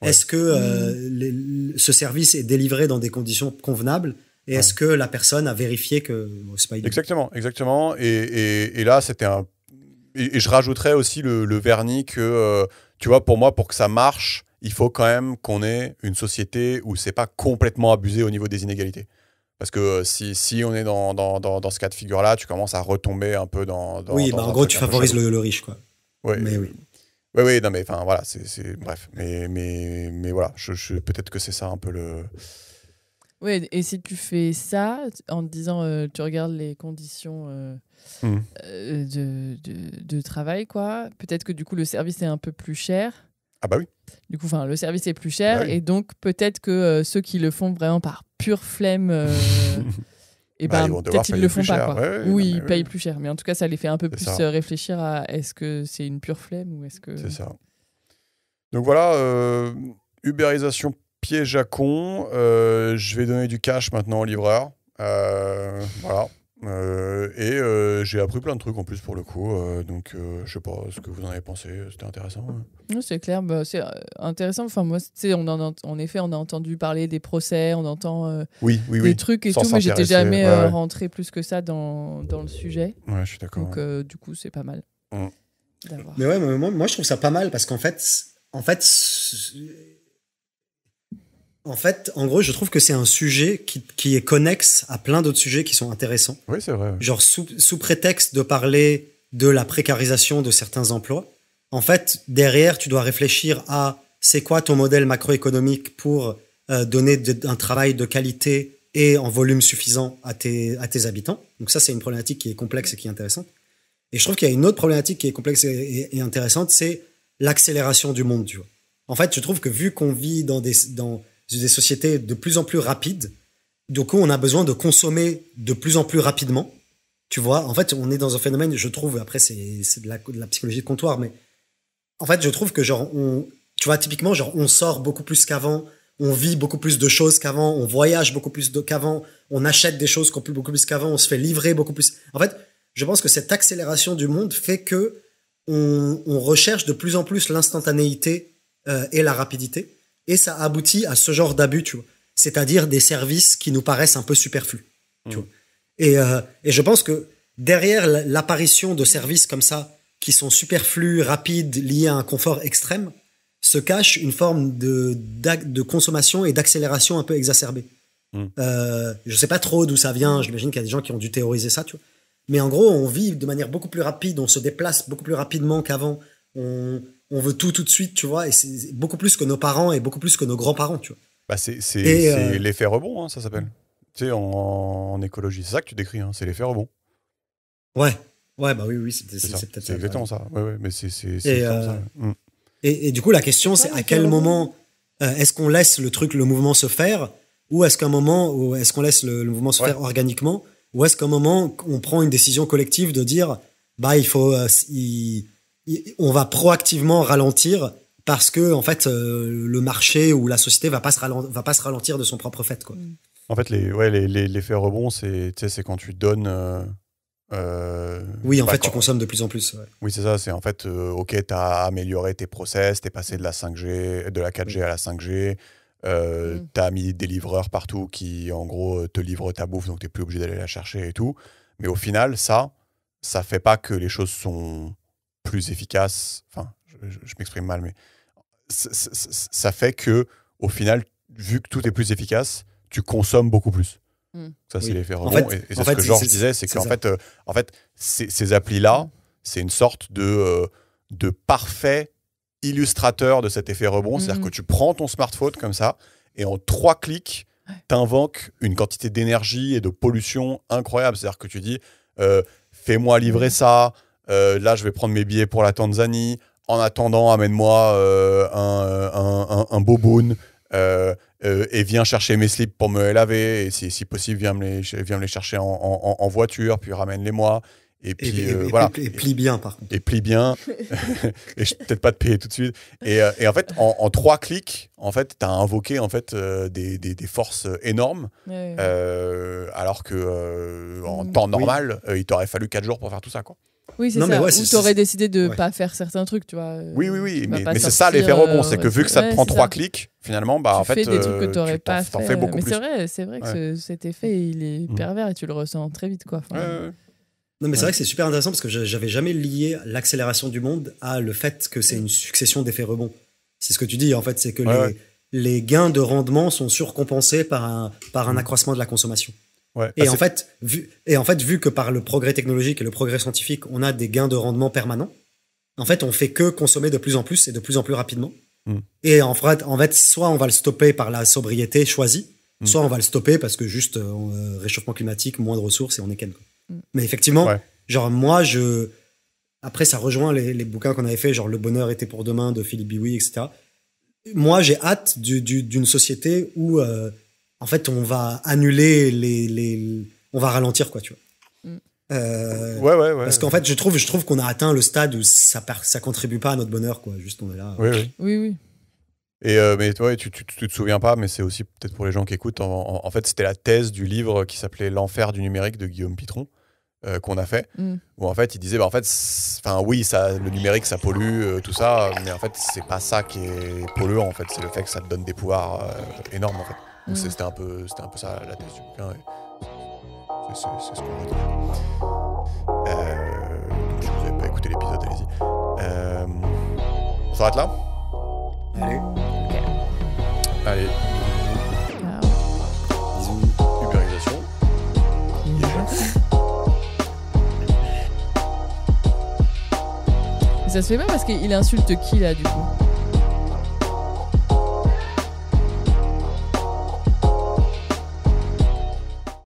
est-ce que ce service est délivré dans des conditions convenables et est-ce que la personne a vérifié que c'est pas illégal. Exactement. Et là, c'était et je rajouterais aussi le vernis que, tu vois, pour moi, pour que ça marche, il faut quand même qu'on ait une société où c'est pas complètement abusé au niveau des inégalités. Parce que si on est dans ce cas de figure-là, tu commences à retomber un peu dans oui, en gros, tu favorises le riche, quoi. Ouais, mais oui. Oui, non, mais enfin, voilà, c'est bref. Mais voilà, peut-être que c'est ça un peu le... Ouais, et si tu fais ça en te disant, tu regardes les conditions de travail, quoi, peut-être que du coup, le service est un peu plus cher. Ah bah oui. Du coup, le service est plus cher, Bah oui. et donc peut-être que ceux qui le font vraiment par pure flemme, et Bah, ils vont devoir peut-être ils payer le font plus pas. cher. Quoi. Ouais, Oui, non, mais ils payent plus cher, mais en tout cas, ça les fait un peu C'est plus ça. réfléchir à est-ce que c'est une pure flemme ou est-ce que. C'est ça. Donc voilà, ubérisation piège à con. Je vais donner du cash maintenant au livreur. Voilà. J'ai appris plein de trucs en plus pour le coup. Donc je sais pas ce que vous en avez pensé. C'était intéressant. Non, c'est clair, c'est intéressant. Enfin, moi, tu sais, en effet, on a entendu parler des procès, on entend Oui. des trucs et Sans tout, mais j'étais s'intéresser. jamais Ouais. rentré plus que ça dans le sujet. Ouais, je suis d'accord. Donc, du coup, c'est pas mal d'avoir. Mais ouais, moi je trouve ça pas mal parce qu'en fait, en gros, je trouve que c'est un sujet qui est connexe à plein d'autres sujets qui sont intéressants. Oui, c'est vrai. Genre sous prétexte de parler de la précarisation de certains emplois, en fait, derrière, tu dois réfléchir à c'est quoi ton modèle macroéconomique pour donner un travail de qualité et en volume suffisant à tes habitants. Donc ça, c'est une problématique qui est complexe et qui est intéressante. Et je trouve qu'il y a une autre problématique qui est complexe et intéressante, c'est l'accélération du monde, tu vois. En fait, je trouve que vu qu'on vit dans des sociétés de plus en plus rapides, du coup, on a besoin de consommer de plus en plus rapidement. Tu vois, en fait, on est dans un phénomène, je trouve, après, c'est de la psychologie de comptoir, mais en fait, je trouve que, genre, tu vois, typiquement, genre, on sort beaucoup plus qu'avant, on vit beaucoup plus de choses qu'avant, on voyage beaucoup plus qu'avant, on achète des choses beaucoup plus qu'avant, on se fait livrer beaucoup plus. En fait, je pense que cette accélération du monde fait que on recherche de plus en plus l'instantanéité et la rapidité, et ça aboutit à ce genre d'abus, tu vois. C'est-à-dire des services qui nous paraissent un peu superflus, tu vois. Et je pense que derrière l'apparition de services comme ça, qui sont superflus, rapides, liés à un confort extrême, se cache une forme de consommation et d'accélération un peu exacerbée. Je sais pas trop d'où ça vient, j'imagine qu'il y a des gens qui ont dû théoriser ça, tu vois. Mais en gros, on vit de manière beaucoup plus rapide, on se déplace beaucoup plus rapidement qu'avant, on veut tout de suite, tu vois, et c'est beaucoup plus que nos parents et beaucoup plus que nos grands-parents, tu vois. Bah, c'est l'effet rebond, hein, ça s'appelle. Tu sais, en écologie, c'est ça que tu décris, hein, c'est l'effet rebond. Ouais, bah oui, c'est peut-être ça. C'est exactement ça. Ouais, mais c'est ça. Et du coup, la question, c'est à quel moment est-ce qu'on laisse le mouvement se faire, ou est-ce qu'on laisse le mouvement se faire organiquement, ou est-ce qu'à un moment, on prend une décision collective de dire, bah, on va proactivement ralentir parce que, en fait, le marché ou la société va pas se ralentir de son propre fait, quoi. En fait, l'effet rebond, c'est quand tu donnes. Oui, en fait, tu consommes de plus en plus. Ouais. Oui, c'est ça. C'est en fait, ok, tu as amélioré tes process, tu es passé de la 4G à la 5G. Tu as mis des livreurs partout qui, en gros, te livrent ta bouffe, donc tu n'es plus obligé d'aller la chercher et tout. Mais au final, ça fait pas que les choses sont plus efficaces. Enfin, je m'exprime mal, mais ça fait que, au final, vu que tout est plus efficace, tu consommes beaucoup plus. Ça, c'est l'effet rebond. Et c'est ce que Georges disait, c'est qu'en fait, ces applis-là, c'est une sorte de parfait illustrateur de cet effet rebond. C'est-à-dire que tu prends ton smartphone comme ça, et en 3 clics, t'invoques une quantité d'énergie et de pollution incroyable. C'est-à-dire que tu dis, fais-moi livrer ça, là, je vais prendre mes billets pour la Tanzanie, en attendant, amène-moi un boboon, et viens chercher mes slips pour me les laver, et si possible, viens me les chercher en voiture, puis ramène-les-moi. Et puis voilà. Et plie bien, par contre. Et plie bien. Et peut-être pas te payer tout de suite. Et en fait, en 3 clics, en fait, tu as invoqué en fait, des forces énormes. Alors que en temps normal, il t'aurait fallu 4 jours pour faire tout ça, quoi. Oui, c'est ça. Ou tu aurais décidé de pas faire certains trucs, tu vois. Oui. Mais c'est ça l'effet rebond. C'est que vu que ça te prend 3 clics, finalement, bah, en fait, tu fais des trucs que tu n'aurais pas fait. T'en fais beaucoup plus. C'est vrai que cet effet, il est pervers et tu le ressens très vite, quoi. Non, mais c'est vrai que c'est super intéressant parce que j'avais jamais lié l'accélération du monde à le fait que c'est une succession d'effets rebonds. C'est ce que tu dis, en fait, c'est que les gains de rendement sont surcompensés par un accroissement de la consommation. Et en fait, vu que par le progrès technologique et le progrès scientifique, on a des gains de rendement permanents, en fait, on fait que consommer de plus en plus et de plus en plus rapidement. Et en fait, soit on va le stopper par la sobriété choisie, soit on va le stopper parce que juste réchauffement climatique, moins de ressources et on est ken. Mais effectivement, genre moi, après ça rejoint les bouquins qu'on avait fait, genre Le bonheur était pour demain de Philippe Biouy, etc. Moi, j'ai hâte d'une société où en fait on va annuler on va ralentir, quoi, tu vois. Parce qu'en fait, je trouve qu'on a atteint le stade où ça contribue pas à notre bonheur, quoi. Juste, on est là. Oui. Et mais toi, tu te souviens pas, mais c'est aussi peut-être pour les gens qui écoutent. En fait, c'était la thèse du livre qui s'appelait L'enfer du numérique de Guillaume Pitron qu'on a fait. Où en fait, il disait, en fait, oui, le numérique, ça pollue, tout ça, mais en fait, c'est pas ça qui est polluant. En fait, c'est le fait que ça te donne des pouvoirs énormes. En fait. Donc c'était un peu ça la thèse du bouquin. C'est ce qu'on retient. Si vous n'avez pas écouté l'épisode, allez-y. On s'arrête là ? Allez. Bisous. Ubérisation. Ça se fait pas parce qu'il insulte qui là du coup ?